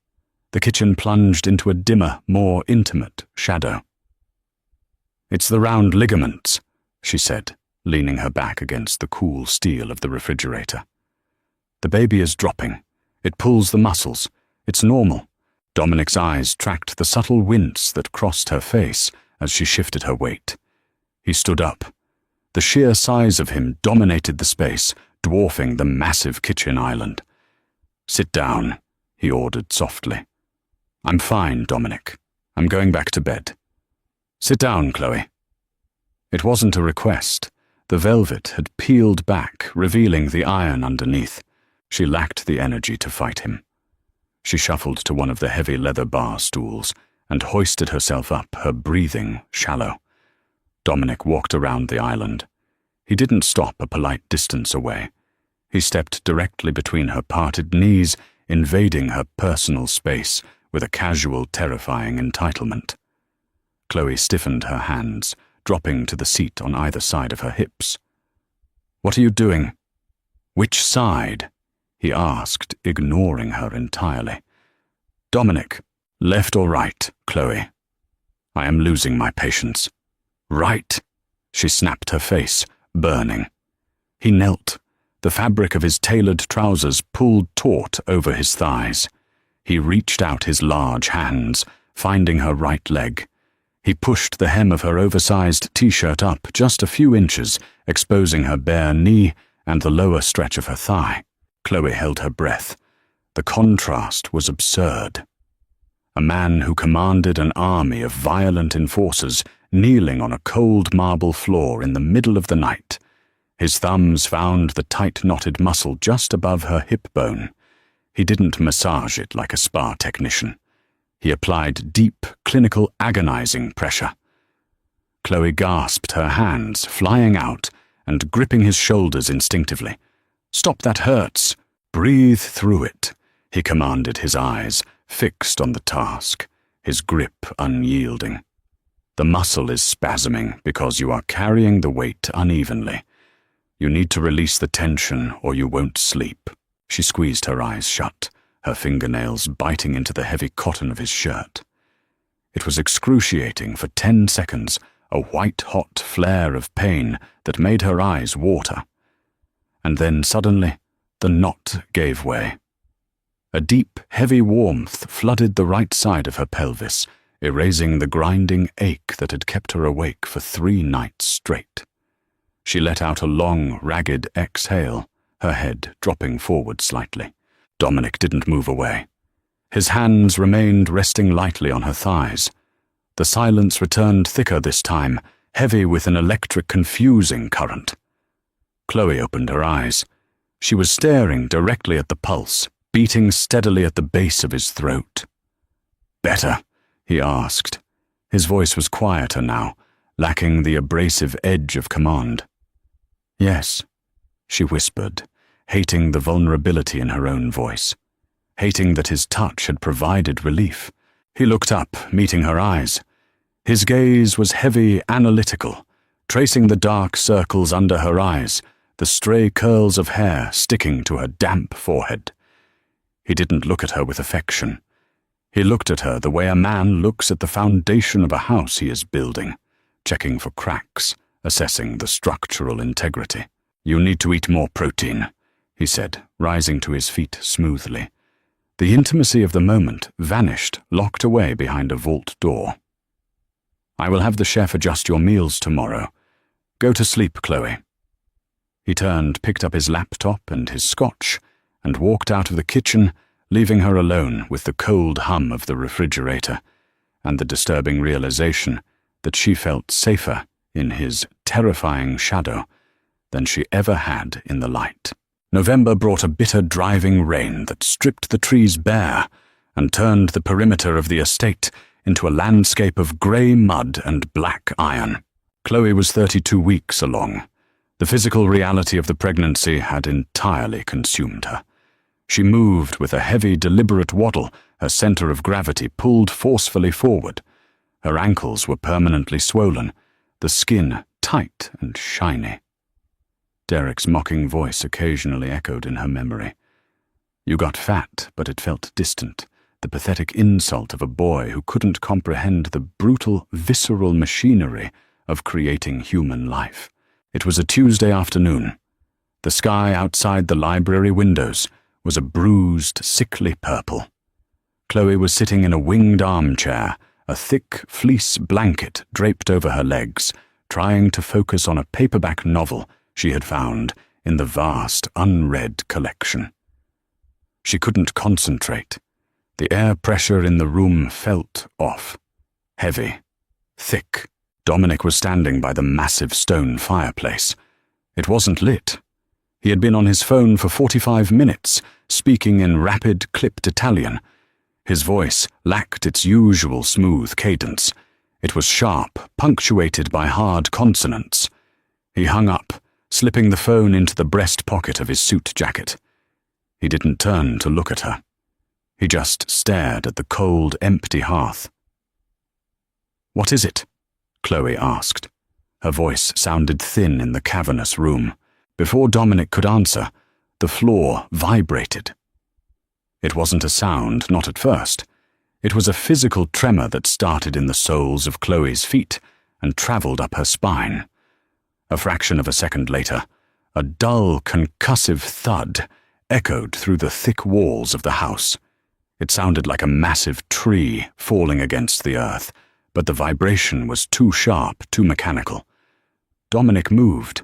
S1: The kitchen plunged into a dimmer, more intimate shadow. "It's the round ligaments," she said, leaning her back against the cool steel of the refrigerator. "The baby is dropping. It pulls the muscles. It's normal." Dominic's eyes tracked the subtle wince that crossed her face as she shifted her weight. He stood up. The sheer size of him dominated the space, dwarfing the massive kitchen island. "Sit down," he ordered softly. "I'm fine, Dominic. I'm going back to bed." "Sit down, Chloe." It wasn't a request. The velvet had peeled back, revealing the iron underneath. She lacked the energy to fight him. She shuffled to one of the heavy leather bar stools and hoisted herself up, her breathing shallow. Dominic walked around the island. He didn't stop a polite distance away. He stepped directly between her parted knees, invading her personal space with a casual, terrifying entitlement. Chloe stiffened her hands, dropping to the seat on either side of her hips. "What are you doing?" "Which side?" he asked, ignoring her entirely. "Dominic, left or right, Chloe?" "I am losing my patience." "Right." She snapped her face, burning. He knelt. The fabric of his tailored trousers pulled taut over his thighs. He reached out his large hands, finding her right leg. He pushed the hem of her oversized t-shirt up just a few inches, exposing her bare knee and the lower stretch of her thigh. Chloe held her breath. The contrast was absurd. A man who commanded an army of violent enforcers kneeling on a cold marble floor in the middle of the night. His thumbs found the tight-knotted muscle just above her hip bone. He didn't massage it like a spa technician. He applied deep, clinical, agonizing pressure. Chloe gasped, her hands flying out and gripping his shoulders instinctively. "Stop, that hurts." "Breathe through it," he commanded, his eyes fixed on the task, his grip unyielding. "The muscle is spasming because you are carrying the weight unevenly. You need to release the tension or you won't sleep." She squeezed her eyes shut, her fingernails biting into the heavy cotton of his shirt. It was excruciating for 10 seconds, a white-hot flare of pain that made her eyes water. And then suddenly, the knot gave way. A deep, heavy warmth flooded the right side of her pelvis, erasing the grinding ache that had kept her awake for 3 nights straight. She let out a long, ragged exhale, her head dropping forward slightly. Dominic didn't move away. His hands remained resting lightly on her thighs. The silence returned thicker this time, heavy with an electric, confusing current. Chloe opened her eyes. She was staring directly at the pulse, beating steadily at the base of his throat. "Better?" he asked. His voice was quieter now, lacking the abrasive edge of command. "Yes," she whispered, hating the vulnerability in her own voice, hating that his touch had provided relief. He looked up, meeting her eyes. His gaze was heavy, analytical, tracing the dark circles under her eyes, the stray curls of hair sticking to her damp forehead. He didn't look at her with affection. He looked at her the way a man looks at the foundation of a house he is building, checking for cracks, assessing the structural integrity. "You need to eat more protein," he said, rising to his feet smoothly. The intimacy of the moment vanished, locked away behind a vault door. "I will have the chef adjust your meals tomorrow. Go to sleep, Chloe." He turned, picked up his laptop and his scotch, and walked out of the kitchen, leaving her alone with the cold hum of the refrigerator and the disturbing realization that she felt safer in his terrifying shadow than she ever had in the light. November brought a bitter, driving rain that stripped the trees bare and turned the perimeter of the estate into a landscape of grey mud and black iron. Chloe was 32 weeks along. The physical reality of the pregnancy had entirely consumed her. She moved with a heavy, deliberate waddle, her center of gravity pulled forcefully forward. Her ankles were permanently swollen, the skin tight and shiny. Derek's mocking voice occasionally echoed in her memory. You got fat, but it felt distant, the pathetic insult of a boy who couldn't comprehend the brutal, visceral machinery of creating human life. It was a Tuesday afternoon. The sky outside the library windows was a bruised, sickly purple. Chloe was sitting in a winged armchair, a thick fleece blanket draped over her legs, trying to focus on a paperback novel she had found in the vast, unread collection. She couldn't concentrate. The air pressure in the room felt off, heavy, thick. Dominic was standing by the massive stone fireplace. It wasn't lit. He had been on his phone for 45 minutes, speaking in rapid, clipped Italian. His voice lacked its usual smooth cadence. It was sharp, punctuated by hard consonants. He hung up, slipping the phone into the breast pocket of his suit jacket. He didn't turn to look at her. He just stared at the cold, empty hearth. "What is it?" Chloe asked. Her voice sounded thin in the cavernous room. Before Dominic could answer, the floor vibrated. It wasn't a sound, not at first. It was a physical tremor that started in the soles of Chloe's feet and traveled up her spine. A fraction of a second later, a dull, concussive thud echoed through the thick walls of the house. It sounded like a massive tree falling against the earth, but the vibration was too sharp, too mechanical. Dominic moved.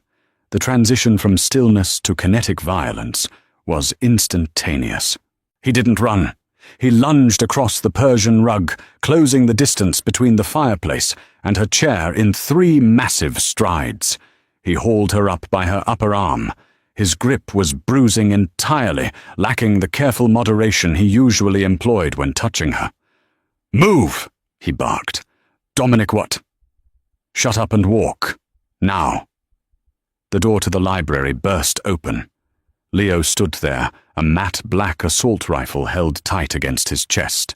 S1: The transition from stillness to kinetic violence was instantaneous. He didn't run. He lunged across the Persian rug, closing the distance between the fireplace and her chair in 3 massive strides. He hauled her up by her upper arm. His grip was bruising entirely, lacking the careful moderation he usually employed when touching her. "Move!" he barked. "Dominic, what?" "Shut up and walk. Now." The door to the library burst open. Leo stood there, a matte black assault rifle held tight against his chest.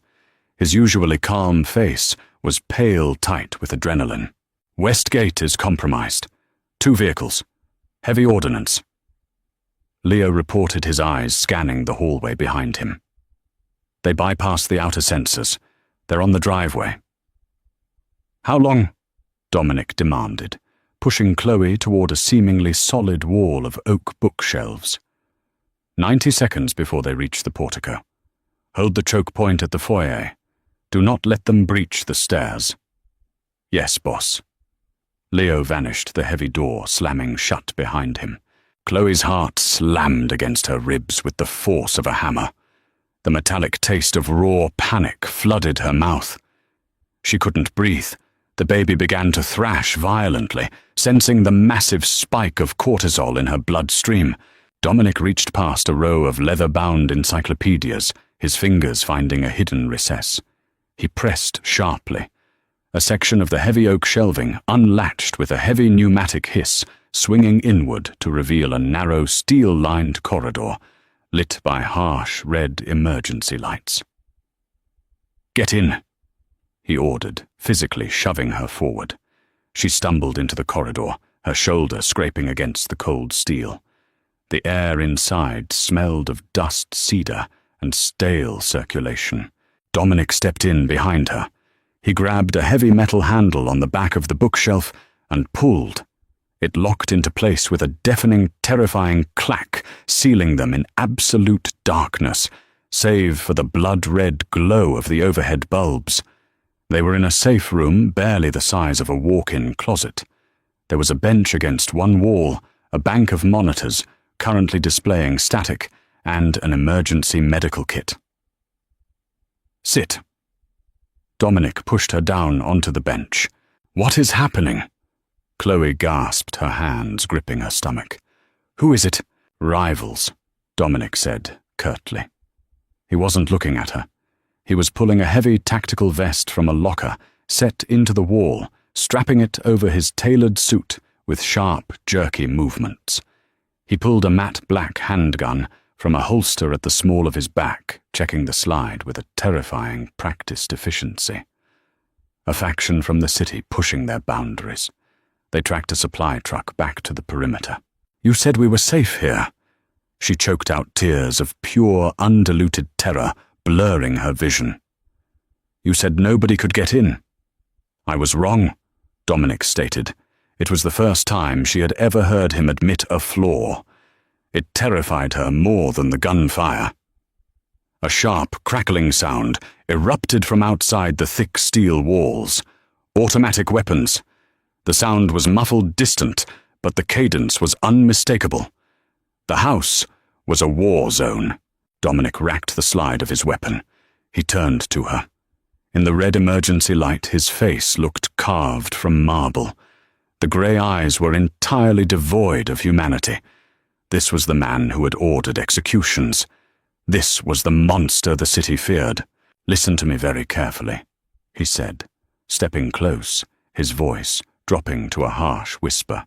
S1: His usually calm face was pale tight with adrenaline. "West Gate is compromised. 2 vehicles. Heavy ordnance." Leo reported, his eyes scanning the hallway behind him. "They bypassed the outer sensors. They're on the driveway." "How long?" Dominic demanded, pushing Chloe toward a seemingly solid wall of oak bookshelves. 90 seconds before they reach the portico. Hold the choke point at the foyer. Do not let them breach the stairs." "Yes, boss." Leo vanished, the heavy door slamming shut behind him. Chloe's heart slammed against her ribs with the force of a hammer. The metallic taste of raw panic flooded her mouth. She couldn't breathe. The baby began to thrash violently, sensing the massive spike of cortisol in her bloodstream. Dominic reached past a row of leather-bound encyclopedias, his fingers finding a hidden recess. He pressed sharply. A section of the heavy oak shelving unlatched with a heavy pneumatic hiss, swinging inward to reveal a narrow steel-lined corridor, lit by harsh red emergency lights. "Get in," he ordered, physically shoving her forward. She stumbled into the corridor, her shoulder scraping against the cold steel. The air inside smelled of dust cedar and stale circulation. Dominic stepped in behind her. He grabbed a heavy metal handle on the back of the bookshelf and pulled. It locked into place with a deafening, terrifying clack, sealing them in absolute darkness, save for the blood-red glow of the overhead bulbs. They were in a safe room barely the size of a walk-in closet. There was a bench against one wall, a bank of monitors, currently displaying static, and an emergency medical kit. "Sit." Dominic pushed her down onto the bench. "What is happening?" Chloe gasped, her hands gripping her stomach. "Who is it?" "Rivals," Dominic said curtly. He wasn't looking at her. He was pulling a heavy tactical vest from a locker, set into the wall, strapping it over his tailored suit with sharp, jerky movements. He pulled a matte black handgun from a holster at the small of his back, checking the slide with a terrifying, practiced efficiency. A faction from the city pushing their boundaries. They tracked a supply truck back to the perimeter. "You said we were safe here." She choked out tears of pure, undiluted terror, blurring her vision. "You said nobody could get in." "I was wrong," Dominic stated. It was the first time she had ever heard him admit a flaw. It terrified her more than the gunfire. A sharp, crackling sound erupted from outside the thick steel walls. Automatic weapons. The sound was muffled distant, but the cadence was unmistakable. The house was a war zone. Dominic racked the slide of his weapon. He turned to her. In the red emergency light, his face looked carved from marble. The grey eyes were entirely devoid of humanity. This was the man who had ordered executions. This was the monster the city feared. "Listen to me very carefully," he said, stepping close, his voice dropping to a harsh whisper.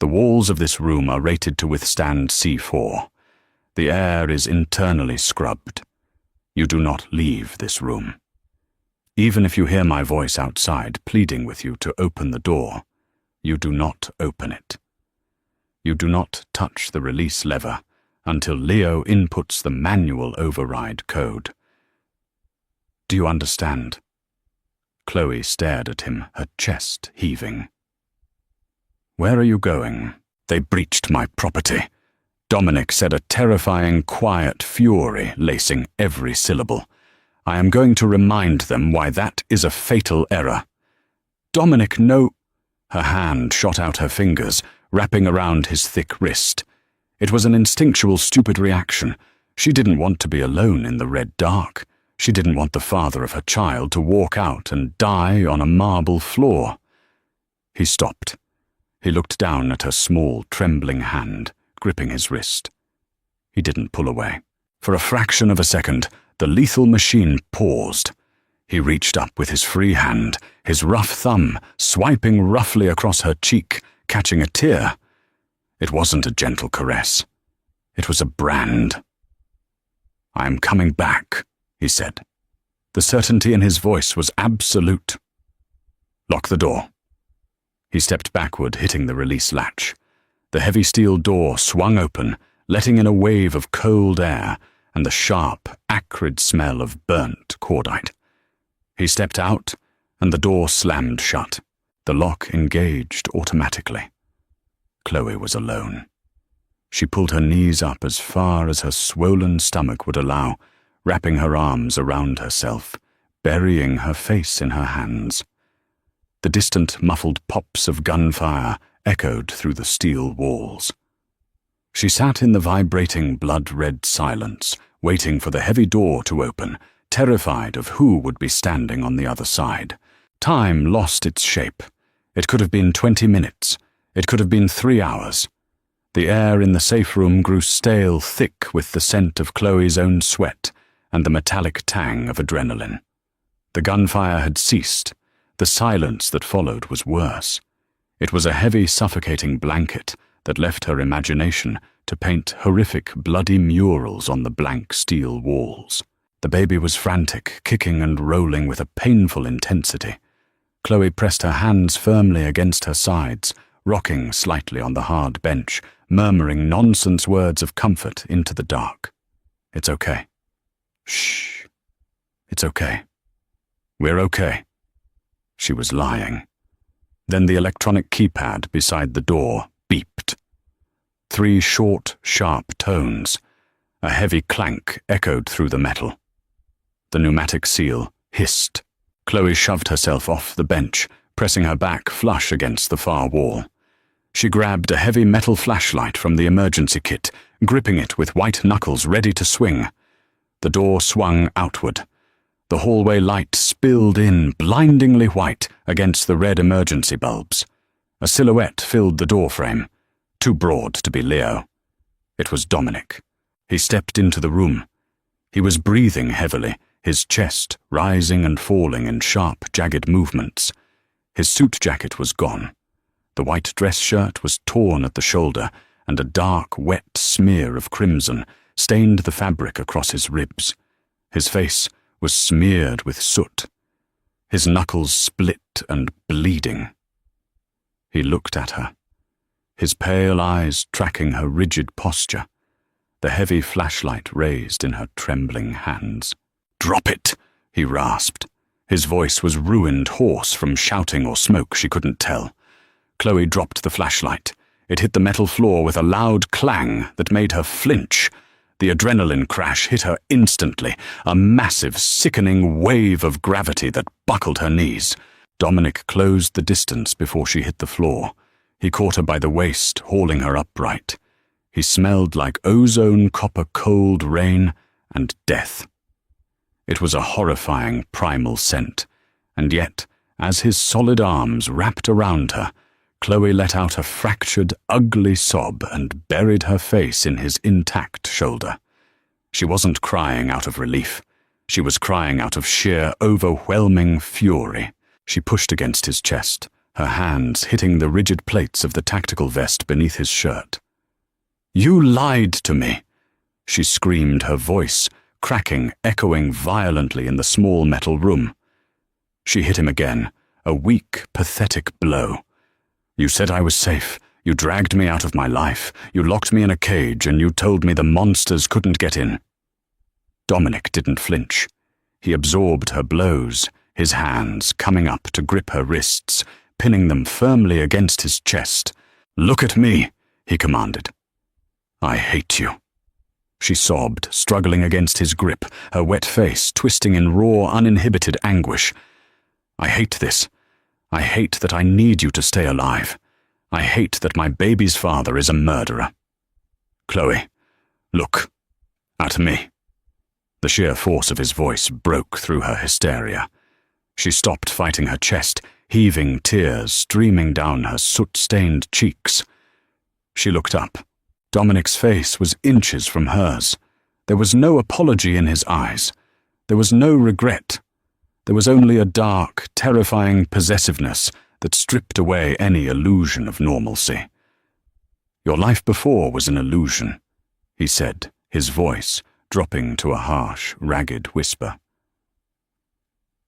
S1: "The walls of this room are rated to withstand C4. The air is internally scrubbed. You do not leave this room. Even if you hear my voice outside pleading with you to open the door, you do not open it. You do not touch the release lever until Leo inputs the manual override code. Do you understand?" Chloe stared at him, her chest heaving. "Where are you going?" "They breached my property," Dominic said, a terrifying, quiet fury lacing every syllable. "I am going to remind them why that is a fatal error." "Dominic, no." Her hand shot out her fingers, wrapping around his thick wrist. It was an instinctual, stupid reaction. She didn't want to be alone in the red dark. She didn't want the father of her child to walk out and die on a marble floor. He stopped. He looked down at her small, trembling hand, gripping his wrist. He didn't pull away. For a fraction of a second, the lethal machine paused. He reached up with his free hand, his rough thumb swiping roughly across her cheek, catching a tear. It wasn't a gentle caress. It was a brand. "I am coming back," he said. The certainty in his voice was absolute. "Lock the door." He stepped backward, hitting the release latch. The heavy steel door swung open, letting in a wave of cold air and the sharp, acrid smell of burnt cordite. He stepped out, and the door slammed shut. The lock engaged automatically. Chloe was alone. She pulled her knees up as far as her swollen stomach would allow, wrapping her arms around herself, burying her face in her hands. The distant, muffled pops of gunfire echoed through the steel walls. She sat in the vibrating, blood-red silence, waiting for the heavy door to open, terrified of who would be standing on the other side. Time lost its shape. It could have been 20 minutes. It could have been 3 hours. The air in the safe room grew stale, thick with the scent of Chloe's own sweat and the metallic tang of adrenaline. The gunfire had ceased. The silence that followed was worse. It was a heavy, suffocating blanket that left her imagination to paint horrific, bloody murals on the blank steel walls. The baby was frantic, kicking and rolling with a painful intensity. Chloe pressed her hands firmly against her sides, rocking slightly on the hard bench, murmuring nonsense words of comfort into the dark. "It's okay. Shh. It's okay. We're okay." She was lying. Then the electronic keypad beside the door beeped. 3 short, sharp tones. A heavy clank echoed through the metal. The pneumatic seal hissed. Chloe shoved herself off the bench, pressing her back flush against the far wall. She grabbed a heavy metal flashlight from the emergency kit, gripping it with white knuckles ready to swing. The door swung outward. The hallway light spilled in, blindingly white, against the red emergency bulbs. A silhouette filled the doorframe, too broad to be Leo. It was Dominic. He stepped into the room. He was breathing heavily, his chest rising and falling in sharp, jagged movements. His suit jacket was gone. The white dress shirt was torn at the shoulder, and a dark, wet smear of crimson stained the fabric across his ribs. His face was smeared with soot. His knuckles split and bleeding. He looked at her, his pale eyes tracking her rigid posture, the heavy flashlight raised in her trembling hands. "Drop it," he rasped. His voice was ruined hoarse from shouting or smoke, she couldn't tell. Chloe dropped the flashlight. It hit the metal floor with a loud clang that made her flinch. The adrenaline crash hit her instantly, a massive, sickening wave of gravity that buckled her knees. Dominic closed the distance before she hit the floor. He caught her by the waist, hauling her upright. He smelled like ozone copper cold rain and death. It was a horrifying primal scent, and yet, as his solid arms wrapped around her, Chloe let out a fractured, ugly sob and buried her face in his intact shoulder. She wasn't crying out of relief. She was crying out of sheer, overwhelming fury. She pushed against his chest, her hands hitting the rigid plates of the tactical vest beneath his shirt. "You lied to me!" she screamed, her voice cracking, echoing violently in the small metal room. She hit him again, a weak, pathetic blow. "You said I was safe. You dragged me out of my life. You locked me in a cage, and you told me the monsters couldn't get in." Dominic didn't flinch. He absorbed her blows, his hands coming up to grip her wrists, pinning them firmly against his chest. "Look at me," he commanded. "I hate you." She sobbed, struggling against his grip, her wet face twisting in raw, uninhibited anguish. "I hate this. I hate that I need you to stay alive. I hate that my baby's father is a murderer." "Chloe, look. At me." The sheer force of his voice broke through her hysteria. She stopped fighting her chest, heaving tears streaming down her soot-stained cheeks. She looked up. Dominic's face was inches from hers. There was no apology in his eyes. There was no regret. There was only a dark, terrifying possessiveness that stripped away any illusion of normalcy. "Your life before was an illusion," he said, his voice dropping to a harsh, ragged whisper.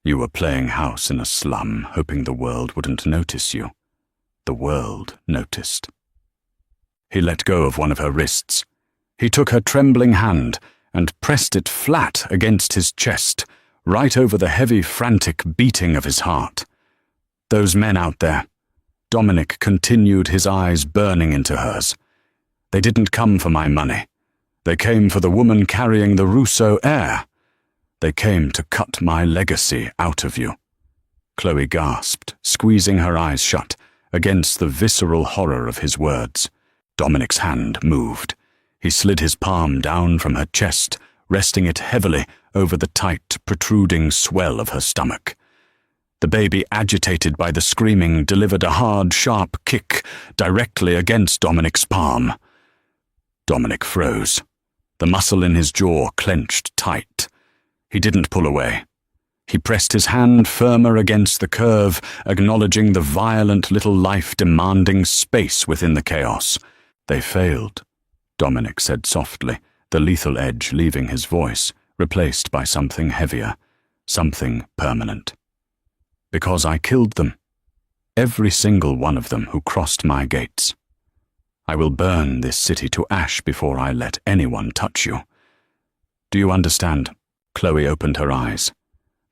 S1: "You were playing house in a slum, hoping the world wouldn't notice you. The world noticed." He let go of one of her wrists. He took her trembling hand and pressed it flat against his chest, right over the heavy, frantic beating of his heart. "Those men out there," Dominic continued, his eyes burning into hers. "They didn't come for my money. They came for the woman carrying the Rousseau heir. They came to cut my legacy out of you." Chloe gasped, squeezing her eyes shut against the visceral horror of his words. Dominic's hand moved. He slid his palm down from her chest, resting it heavily over the tight, protruding swell of her stomach. The baby, agitated by the screaming, delivered a hard, sharp kick directly against Dominic's palm. Dominic froze. The muscle in his jaw clenched tight. He didn't pull away. He pressed his hand firmer against the curve, acknowledging the violent little life demanding space within the chaos. "They failed," Dominic said softly, the lethal edge leaving his voice, replaced by something heavier, something permanent. "Because I killed them. Every single one of them who crossed my gates. I will burn this city to ash before I let anyone touch you. Do you understand?" Chloe opened her eyes.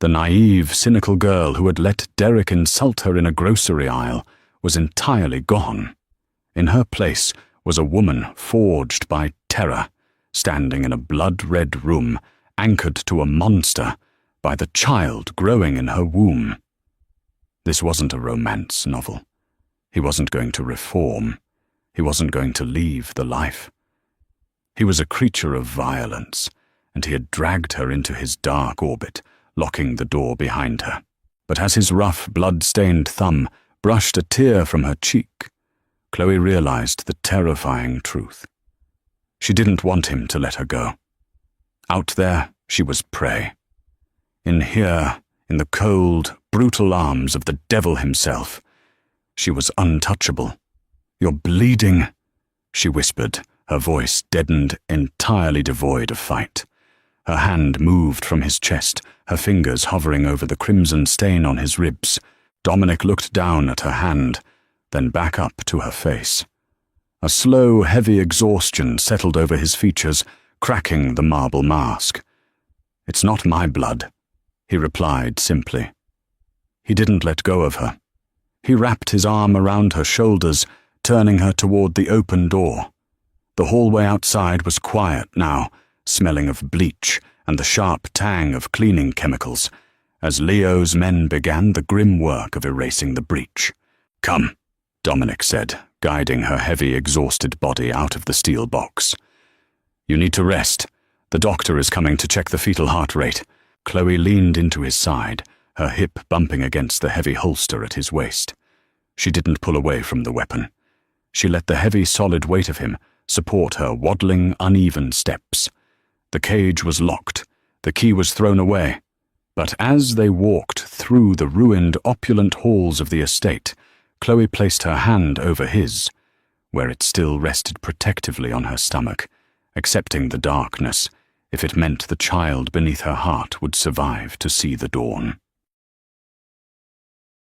S1: The naive, cynical girl who had let Derek insult her in a grocery aisle was entirely gone. In her place was a woman forged by terror, standing in a blood-red room, anchored to a monster by the child growing in her womb. This wasn't a romance novel. He wasn't going to reform. He wasn't going to leave the life. He was a creature of violence, and he had dragged her into his dark orbit, locking the door behind her. But as his rough, blood-stained thumb brushed a tear from her cheek, Chloe realized the terrifying truth. She didn't want him to let her go. Out there, she was prey. In here, in the cold, brutal arms of the devil himself, she was untouchable. "You're bleeding," she whispered, her voice deadened, entirely devoid of fight. Her hand moved from his chest, her fingers hovering over the crimson stain on his ribs. Dominic looked down at her hand, then back up to her face. A slow, heavy exhaustion settled over his features, cracking the marble mask. "It's not my blood," he replied simply. He didn't let go of her. He wrapped his arm around her shoulders, turning her toward the open door. The hallway outside was quiet now, smelling of bleach and the sharp tang of cleaning chemicals, as Leo's men began the grim work of erasing the breach. "Come," Dominic said, guiding her heavy, exhausted body out of the steel box. "You need to rest. The doctor is coming to check the fetal heart rate." Chloe leaned into his side, her hip bumping against the heavy holster at his waist. She didn't pull away from the weapon. She let the heavy, solid weight of him support her waddling, uneven steps. The cage was locked. The key was thrown away. But as they walked through the ruined, opulent halls of the estate, Chloe placed her hand over his, where it still rested protectively on her stomach, accepting the darkness, if it meant the child beneath her heart would survive to see the dawn.